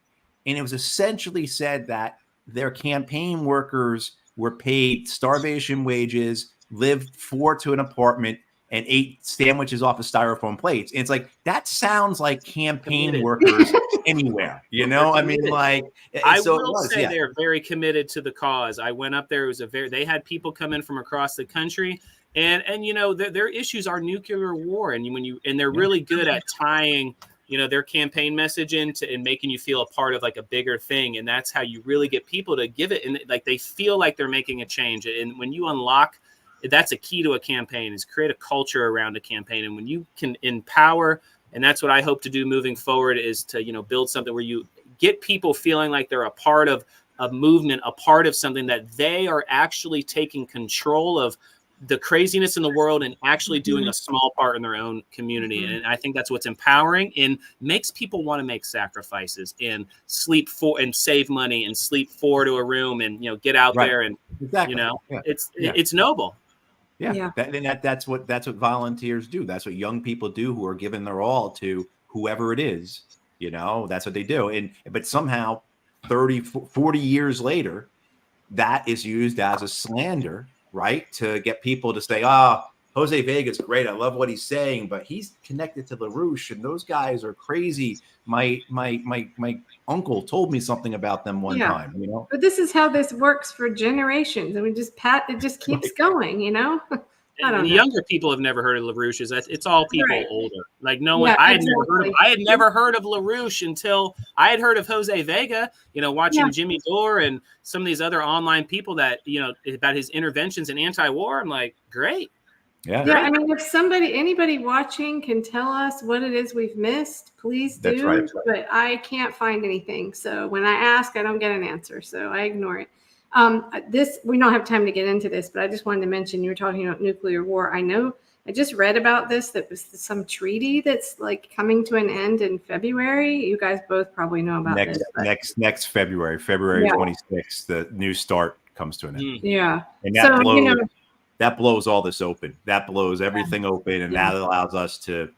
And it was essentially said that their campaign workers were paid starvation wages, lived 4 to an apartment, and ate sandwiches off of styrofoam plates. And it's like, that sounds like campaign workers anywhere, I mean, I will say they're very committed to the cause. I went up there. It was they had people come in from across the country. And their issues are nuclear war. And they're really good at tying their campaign message into and making you feel a part of like a bigger thing. And that's how you really get people to give it. And like, they feel like they're making a change. And when you unlock, that's a key to a campaign, is create a culture around a campaign. And when you can empower, and that's what I hope to do moving forward, is to, build something where you get people feeling like they're a part of a movement, a part of something, that they are actually taking control of the craziness in the world and actually doing a small part in their own community. And I think that's what's empowering and makes people want to make sacrifices and sleep for and save money and sleep 4 to a room and, get out there and, it's noble. Yeah. That's what volunteers do. That's what young people do who are giving their all to whoever it is, that's what they do. But somehow 30, 40 years later, that is used as a slander, right? To get people to say, Jose Vega's great. I love what he's saying, but he's connected to LaRouche and those guys are crazy. My uncle told me something about them one time, But this is how this works for generations. And it just keeps going, And the younger people have never heard of LaRouche. It's all people older. Like no one. Yeah, I had never heard of LaRouche until I had heard of Jose Vega. Watching Jimmy Dore and some of these other online people that about his interventions in anti-war. I'm like, great. Yeah. Yeah. I mean, if anybody watching can tell us what it is we've missed, please do. That's right. But I can't find anything. So when I ask, I don't get an answer. So I ignore it. We don't have time to get into this, but I just wanted to mention, you were talking about nuclear war. I know I just read about this. That was some treaty that's like coming to an end in February. You guys both probably know about this. Next February 26th, the New START comes to an end. Yeah. And that blows all this open. That blows everything open. And that allows us to,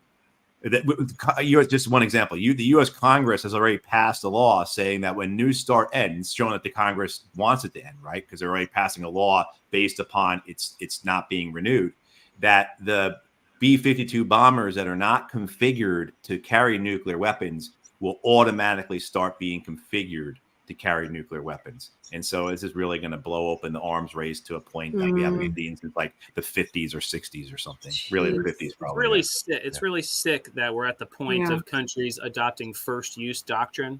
just one example, the U.S. Congress has already passed a law saying that when New START ends, showing that the Congress wants it to end, right? Because they're already passing a law based upon it's not being renewed, that the B-52 bombers that are not configured to carry nuclear weapons will automatically start being configured to carry nuclear weapons. And so this is really going to blow open the arms race to a point that we haven't seen since like the 50s or 60s or something. Really, the 50s probably. It's really sick that we're at the point of countries adopting first use doctrine.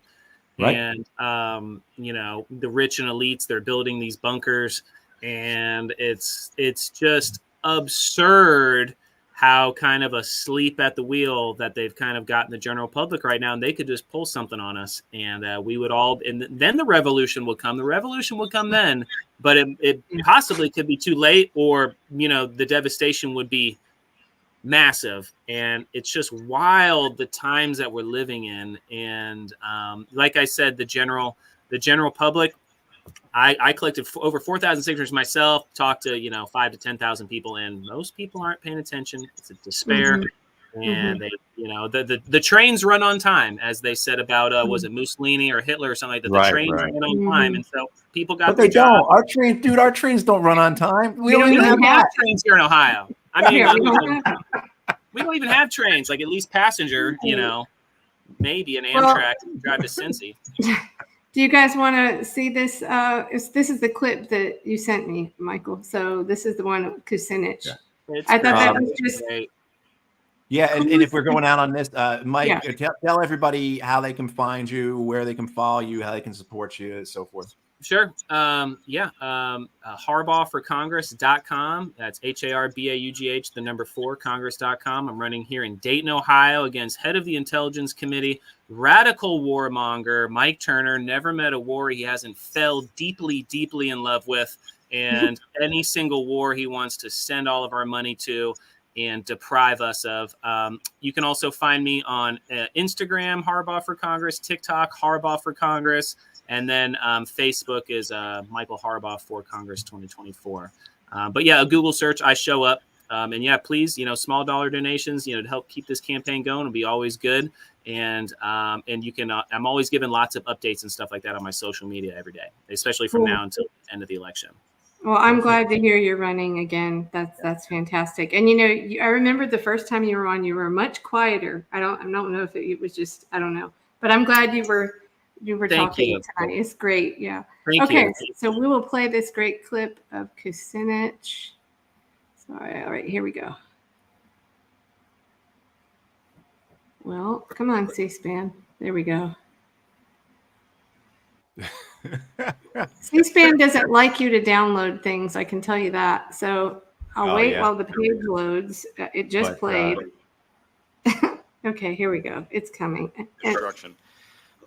Right. And, the rich and elites, they're building these bunkers. And it's just absurd how kind of asleep at the wheel that they've kind of gotten the general public right now, and they could just pull something on us, and we would all, and then the revolution will come. The revolution will come then, but it possibly could be too late, or the devastation would be massive. And it's just wild the times that we're living in. And like I said, the general public. I collected over 4,000 signatures myself, talked to, 5,000 to 10,000 people, and most people aren't paying attention. It's a despair. And they, the trains run on time, as they said about, was it Mussolini or Hitler or something like that? The trains run on time. And so people got But they don't. Our trains don't run on time. We don't even have trains here in Ohio. I mean, we don't even have trains, like at least passenger, maybe an Amtrak drive to Cincy. Do you guys want to see this? This is the clip that you sent me, Michael. So this is the one of Kucinich. Yeah. I thought that was just great. Yeah, and if we're going out on this, Mike, tell everybody how they can find you, where they can follow you, how they can support you, and so forth. Sure. Harbaughforcongress.com. That's HARBAUGH, 4, Congress.com. I'm running here in Dayton, Ohio, against head of the Intelligence Committee, radical warmonger, Mike Turner. Never met a war he hasn't fell deeply, deeply in love with. And any single war he wants to send all of our money to and deprive us of. You can also find me on Instagram, Harbaugh for Congress, TikTok, Harbaugh for Congress. And then Facebook is Michael Harbaugh for Congress 2024. But a Google search, I show up. And please, small dollar donations, to help keep this campaign going will be always good. And you can, I'm always giving lots of updates and stuff like that on my social media every day, especially from now until the end of the election. Well, I'm glad to hear you're running again. That's fantastic. And I remember the first time you were on, you were much quieter. I don't know if it was just, I don't know, but I'm glad you were talking tonight. It's great. Yeah. Thank you. So we will play this great clip of Kucinich. Sorry. All right, here we go. Well, come on, C-SPAN. There we go. C-SPAN doesn't like you to download things, I can tell you that. So I'll wait while the page loads. It just played. Okay, here we go. It's coming. Destruction.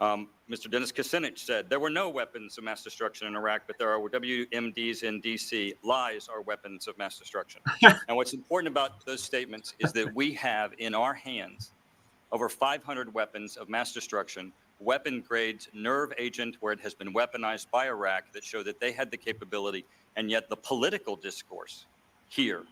Mr. Dennis Kucinich said there were no weapons of mass destruction in Iraq, but there are WMDs in D.C. Lies are weapons of mass destruction. And what's important about those statements is that we have in our hands over 500 weapons of mass destruction, weapon grades, nerve agent, where it has been weaponized by Iraq, that show that they had the capability, and yet the political discourse here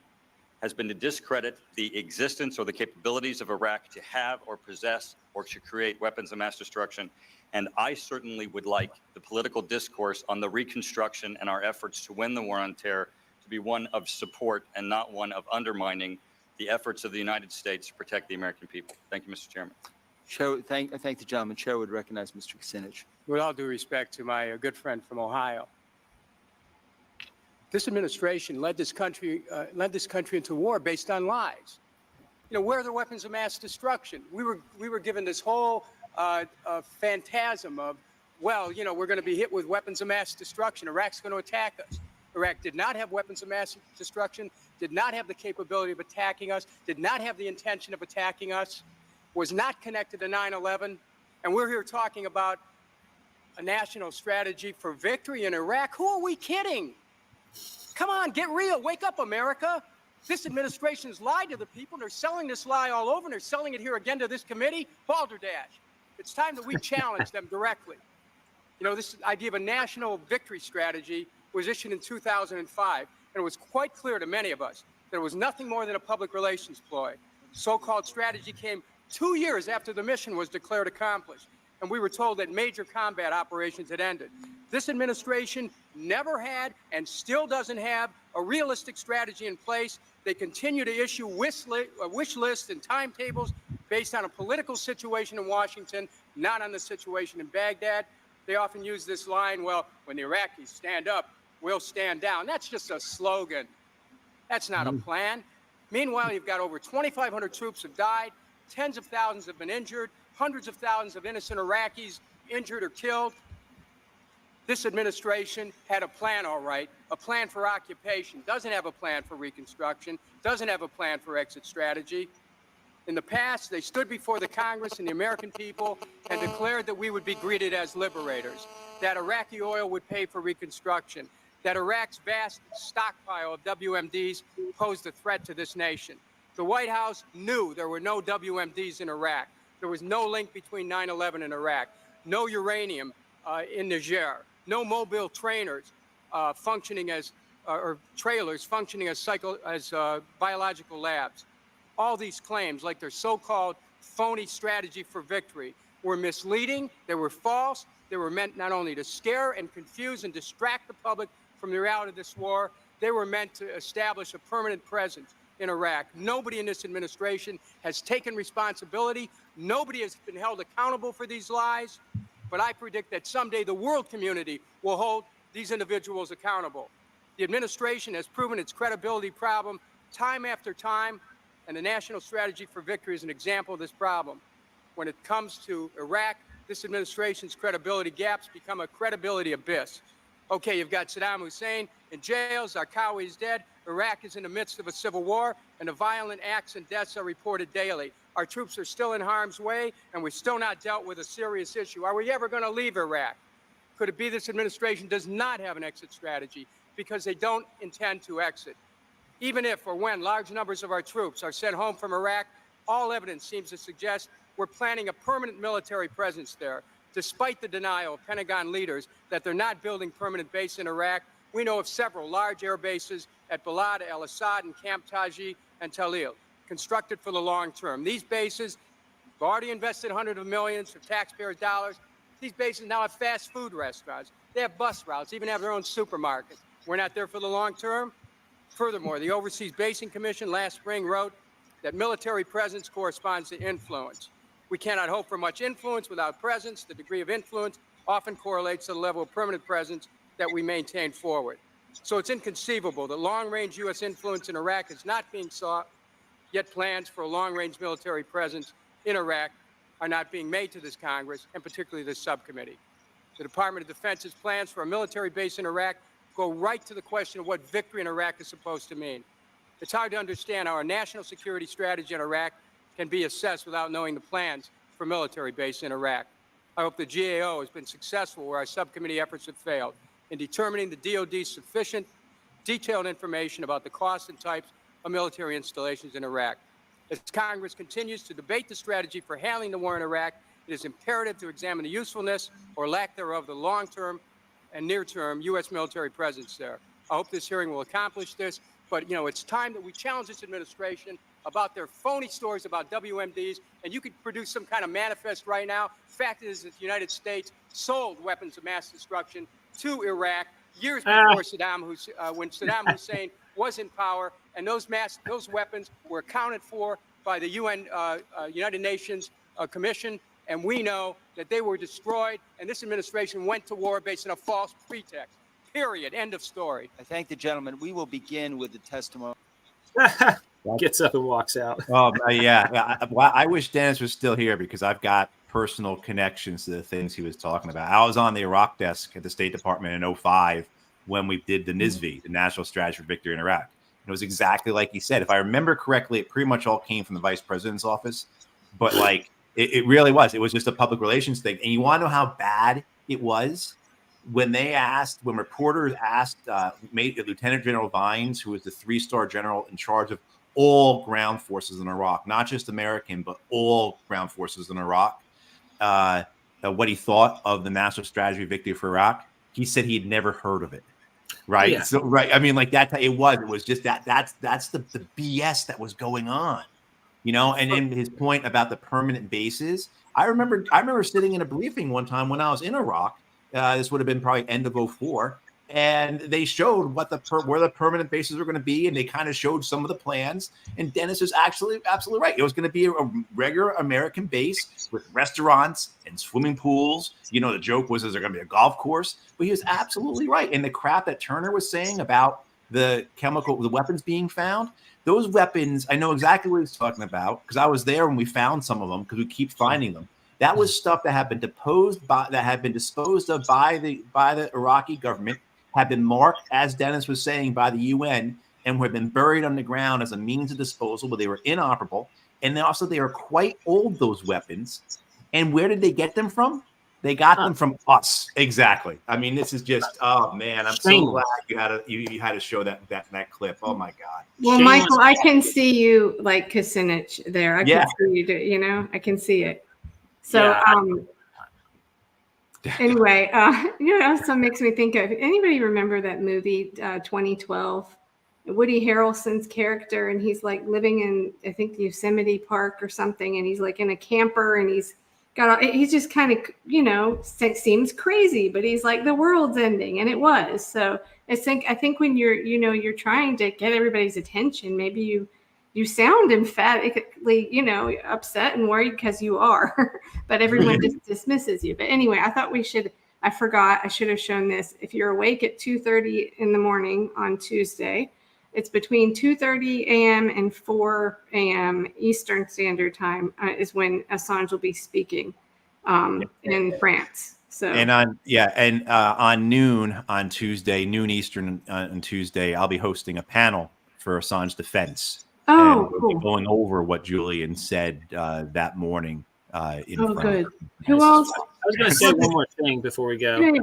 has been to discredit the existence or the capabilities of Iraq to have or possess or to create weapons of mass destruction. And I certainly would like the political discourse on the reconstruction and our efforts to win the war on terror to be one of support and not one of undermining the efforts of the United States to protect the American people. Thank you, Mr. Chairman. I thank the gentleman. Chair would recognize Mr. Kucinich. With all due respect to my good friend from Ohio, This administration led this country into war based on lies. You know, where are the weapons of mass destruction? We were given this whole phantasm of, well, you know, we're going to be hit with weapons of mass destruction. Iraq's going to attack us. Iraq did not have weapons of mass destruction, did not have the capability of attacking us, did not have the intention of attacking us, was not connected to 9/11, and we're here talking about a national strategy for victory in Iraq. Who are we kidding? Come on, get real. Wake up, America. This administration has lied to the people. They're selling this lie all over, and they're selling it here again to this committee. Balderdash. It's time that we challenge them directly. You know, this idea of a national victory strategy was issued in 2005, and it was quite clear to many of us that it was nothing more than a public relations ploy. So-called strategy came 2 years after the mission was declared accomplished, and we were told that major combat operations had ended. This administration never had and still doesn't have a realistic strategy in place. They continue to issue wish lists and timetables based on a political situation in Washington, not on the situation in Baghdad. They often use this line, well, when the Iraqis stand up, we'll stand down. That's just a slogan. That's not a plan. Meanwhile, you've got over 2,500 troops have died, tens of thousands have been injured, hundreds of thousands of innocent Iraqis injured or killed. This administration had a plan, all right, a plan for occupation, doesn't have a plan for reconstruction, doesn't have a plan for exit strategy. In the past, they stood before the Congress and the American people and declared that we would be greeted as liberators, that Iraqi oil would pay for reconstruction, that Iraq's vast stockpile of WMDs posed a threat to this nation. The White House knew there were no WMDs in Iraq. There was no link between 9/11 and Iraq, no uranium in Niger, no mobile trainers functioning as, or trailers functioning as biological labs. All these claims, like their so-called phony strategy for victory, were misleading, they were false, they were meant not only to scare and confuse and distract the public from the reality of this war, they were meant to establish a permanent presence in Iraq. Nobody in this administration has taken responsibility. Nobody has been held accountable for these lies. But I predict that someday the world community will hold these individuals accountable. The administration has proven its credibility problem time after time, and the National Strategy for Victory is an example of this problem. When it comes to Iraq, this administration's credibility gaps become a credibility abyss. Okay, you've got Saddam Hussein in jail, Zarqawi is dead, Iraq is in the midst of a civil war, and the violent acts and deaths are reported daily. Our troops are still in harm's way, and we've still not dealt with a serious issue. Are we ever going to leave Iraq? Could it be this administration does not have an exit strategy because they don't intend to exit? Even if or when large numbers of our troops are sent home from Iraq, all evidence seems to suggest we're planning a permanent military presence there. Despite the denial of Pentagon leaders that they're not building permanent base in Iraq, we know of several large air bases at Balad, El-Assad, and Camp Taji and Talil, constructed for the long term. These bases have already invested hundreds of millions of taxpayers' dollars. These bases now have fast food restaurants. They have bus routes, even have their own supermarkets. We're not there for the long term. Furthermore, the Overseas Basing Commission last spring wrote that military presence corresponds to influence. We cannot hope for much influence without presence. The degree of influence often correlates to the level of permanent presence that we maintain forward. So it's inconceivable that long-range U.S. influence in Iraq is not being sought, yet plans for a long-range military presence in Iraq are not being made to this Congress, and particularly this subcommittee. The Department of Defense's plans for a military base in Iraq go right to the question of what victory in Iraq is supposed to mean. It's hard to understand how our national security strategy in Iraq can be assessed without knowing the plans for military base in Iraq. I hope the GAO has been successful where our subcommittee efforts have failed in determining the DoD's sufficient, detailed information about the costs and types of military installations in Iraq. As Congress continues to debate the strategy for handling the war in Iraq, it is imperative to examine the usefulness or lack thereof of the long-term and near-term U.S. military presence there. I hope this hearing will accomplish this, but it's time that we challenge this administration about their phony stories about WMDs, and you could produce some kind of manifest right now. Fact is that the United States sold weapons of mass destruction to Iraq years before when Saddam Hussein was in power, and those weapons were accounted for by the UN, United Nations Commission, and we know that they were destroyed, and this administration went to war based on a false pretext. period. End of story. I thank the gentleman. We will begin with the testimony. Gets up and walks out. Yeah. I wish Dennis was still here because I've got personal connections to the things he was talking about. I was on the Iraq desk at the State Department in 2005 when we did the NSV, the National Strategy for Victory in Iraq. And it was exactly like he said. If I remember correctly, it pretty much all came from the vice president's office. But like it really was. It was just a public relations thing. And you want to know how bad it was? When reporters asked Lieutenant General Vines, who was the 3-star general in charge of all ground forces in Iraq, not just American, but all ground forces in Iraq, what he thought of the National Strategy Victory for Iraq, he said he'd never heard of it. Right. Yeah. So, right. I mean, like that, it was just that's the BS that was going on, and then his point about the permanent bases. I remember sitting in a briefing one time when I was in Iraq. This would have been probably end of 2004. And they showed where the permanent bases were going to be. And they kind of showed some of the plans. And Dennis is absolutely right. It was going to be a regular American base with restaurants and swimming pools. The joke was, is there going to be a golf course? But he was absolutely right. And the crap that Turner was saying about the weapons being found, those weapons, I know exactly what he's talking about because I was there when we found some of them because we keep finding them. That was stuff that had been disposed of by the Iraqi government, had been marked, as Dennis was saying, by the UN, and had been buried underground as a means of disposal, but they were inoperable. And then also they are quite old, those weapons. And where did they get them from? They got them from us. Exactly. I mean, this is just, oh man, I'm so glad you had to show that clip. Oh my God. Well, Michael, I can see you like Kucinich there. I can see you do, I can see it. So, anyway, it also makes me think of, anybody remember that movie, 2012, Woody Harrelson's character, and he's like living in, I think, Yosemite Park or something. And he's like in a camper and he's just kind of, seems crazy, but he's like, the world's ending. And it was. So I think when you're trying to get everybody's attention, maybe you sound emphatically, upset and worried because you are, but everyone just dismisses you. But anyway, I thought I forgot, I should have shown this. If you're awake at 2:30 in the morning on Tuesday, it's between 2:30 a.m. and 4 a.m. Eastern Standard Time is when Assange will be speaking in France. So on noon on Tuesday, noon Eastern on Tuesday, I'll be hosting a panel for Assange defense. Oh, we'll cool. be going over what Julian said that morning. Good. Who else? I was going to say one more thing before we go. Yeah.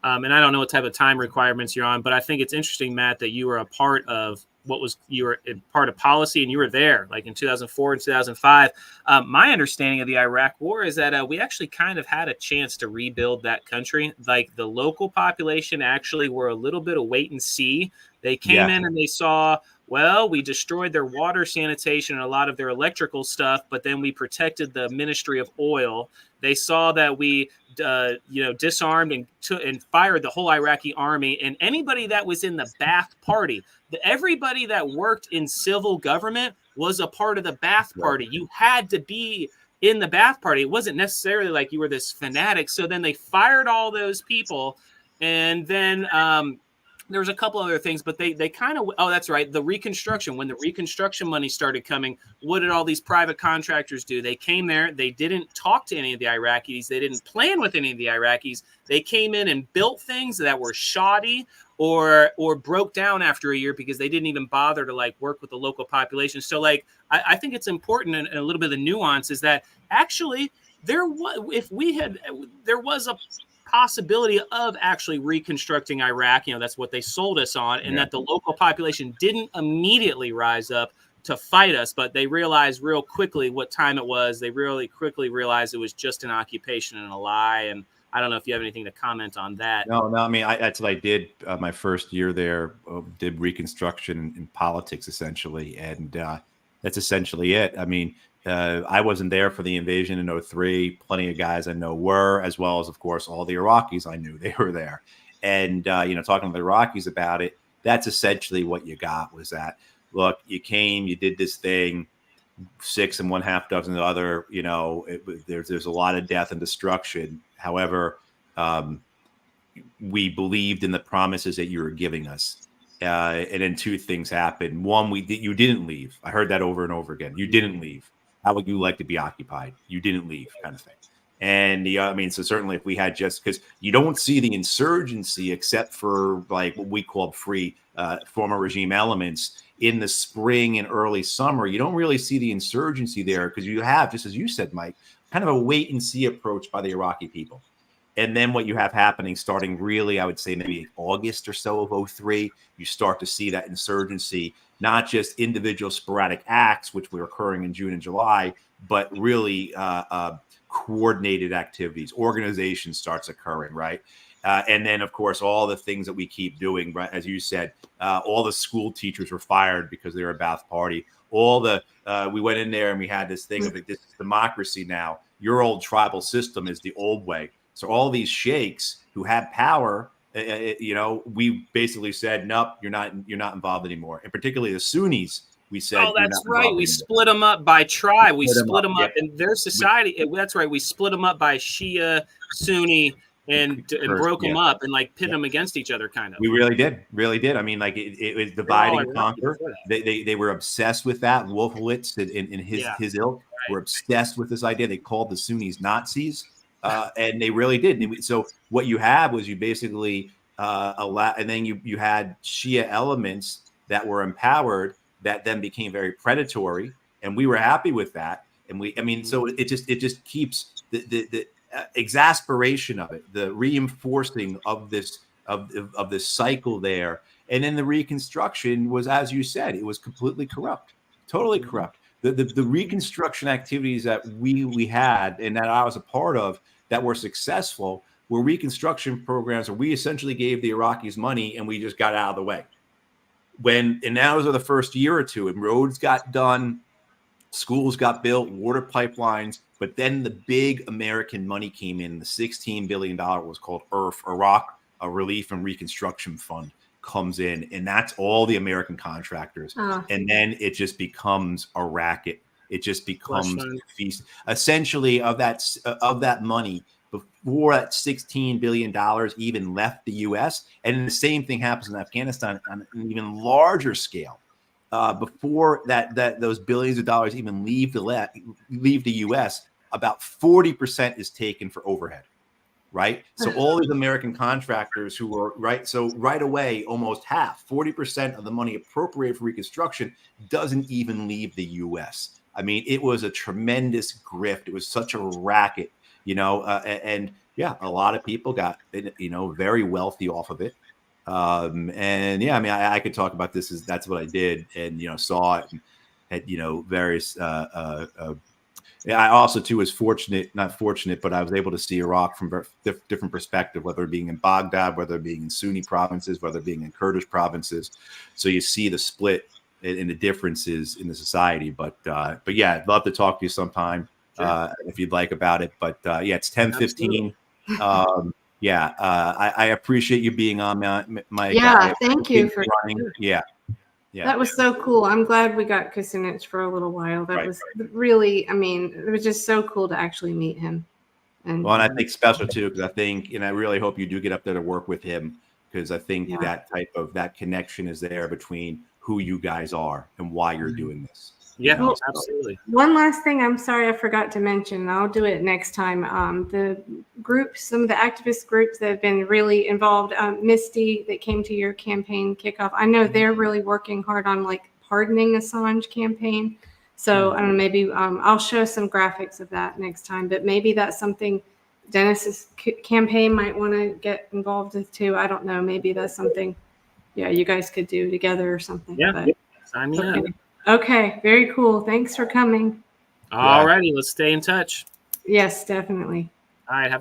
And I don't know what type of time requirements you're on, but I think it's interesting, Matt, that you were a part of you were a part of policy, and you were there like in 2004 and 2005. My understanding of the Iraq War is that we actually kind of had a chance to rebuild that country. Like the local population actually were a little bit of wait and see. They came in and they saw, well, we destroyed their water sanitation and a lot of their electrical stuff, but then we protected the Ministry of Oil. They saw that we, disarmed and fired the whole Iraqi army, and anybody that was in the Ba'ath Party. Everybody that worked in civil government was a part of the Ba'ath Party. You had to be in the Ba'ath Party. It wasn't necessarily like you were this fanatic. So then they fired all those people, and then there was a couple other things, but they kind of, that's right, the Reconstruction. When the Reconstruction money started coming, what did all these private contractors do? They came there. They didn't talk to any of the Iraqis. They didn't plan with any of the Iraqis. They came in and built things that were shoddy or broke down after a year because they didn't even bother to work with the local population. So I think it's important, and a little bit of the nuance is that actually there was a possibility of actually reconstructing Iraq. That's what they sold us on, and that the local population didn't immediately rise up to fight us, but they realized real quickly what time it was. They really quickly realized it was just an occupation and a lie. And I don't know if you have anything to comment on that. No. I mean, that's what I did my first year there. Did Reconstruction in politics essentially, and that's essentially it. I mean, I wasn't there for the invasion in 2003. Plenty of guys I know were, as well as, of course, all the Iraqis I knew they were there. And talking to the Iraqis about it, that's essentially what you got was that. Look, you came, you did this thing. 6 and 1/2 dozen other, there's a lot of death and destruction. However, we believed in the promises that you were giving us. And then two things happened. One, you didn't leave. I heard that over and over again. You didn't leave. How would you like to be occupied? You didn't leave, kind of thing. And I mean, so certainly if we had just, because you don't see the insurgency except for like what we called free former regime elements in the spring and early summer, you don't really see the insurgency there because you have, just as you said, Mike, kind of a wait and see approach by the Iraqi people. And then what you have happening starting really, I would say maybe August or so of 2003, you start to see that insurgency, not just individual sporadic acts, which were occurring in June and July, but really coordinated activities. Organization starts occurring, right? And then, of course, all the things that we keep doing, right? As you said, all the school teachers were fired because they were a Ba'ath Party. All the we went in there and we had this thing of this is democracy now. Your old tribal system is the old way. So all these sheikhs who had power, we basically said, nope, you're not involved anymore. And particularly the Sunnis, we said, oh, that's right. We split them up by tribe. We split them up in their society. That's right. We split them up by Shia, Sunni, and broke them up and like pit them against each other, kind of. We really did. I mean, like it was divide and conquer. They were obsessed with that. Wolfowitz in his ilk were obsessed with this idea. They called the Sunnis Nazis. And they really did. So what you have was you basically and then you had Shia elements that were empowered that then became very predatory, and we were happy with that. And so it just keeps the exasperation of it, the reinforcing of this of this cycle there. And then the Reconstruction was, as you said, it was completely corrupt, totally corrupt. The Reconstruction activities that we had and that I was a part of that were successful were Reconstruction programs where we essentially gave the Iraqis money and we just got out of the way. And that was the first year or two, and roads got done, schools got built, water pipelines, but then the big American money came in. The $16 billion was called IRF, Iraq Relief and Reconstruction Fund, comes in, and that's all the American contractors. And then it just becomes a racket. It just becomes a feast. Essentially, of that money, before that $16 billion even left the U.S., and the same thing happens in Afghanistan on an even larger scale. Before that those billions of dollars even leave the U.S., about 40% is taken for overhead. Right. So all these American contractors who were right. So right away, almost half, 40% of the money appropriated for Reconstruction doesn't even leave the U.S. I mean, it was a tremendous grift. It was such a racket, and a lot of people got, very wealthy off of it. I could talk about this that's what I did and, saw it and had, various, I also too was not fortunate, but I was able to see Iraq from different perspective, whether being in Baghdad, whether being in Sunni provinces, whether being in Kurdish provinces. So you see the split and the differences in the society. But yeah, I'd love to talk to you sometime if you'd like about it. But it's 10:15. I appreciate you being on, Mike. Yeah, thank you for running. Yeah. That was so cool. I'm glad we got Kucinich for a little while. That was really, it was just so cool to actually meet him. And I think special too, because I think, and I really hope you do get up there to work with him, because I think that type of that connection is there between who you guys are and why you're doing this. Yeah, absolutely. One last thing, I'm sorry I forgot to mention, and I'll do it next time. The groups, some of the activist groups that have been really involved, Misty, that came to your campaign kickoff, I know they're really working hard on pardoning Assange campaign. So I don't know, maybe I'll show some graphics of that next time, but maybe that's something Dennis's campaign might want to get involved with too. I don't know. Maybe that's something, you guys could do together or something. Yeah, sign me up. Okay, very cool. Thanks for coming. All righty, let's stay in touch. Yes, definitely. All right.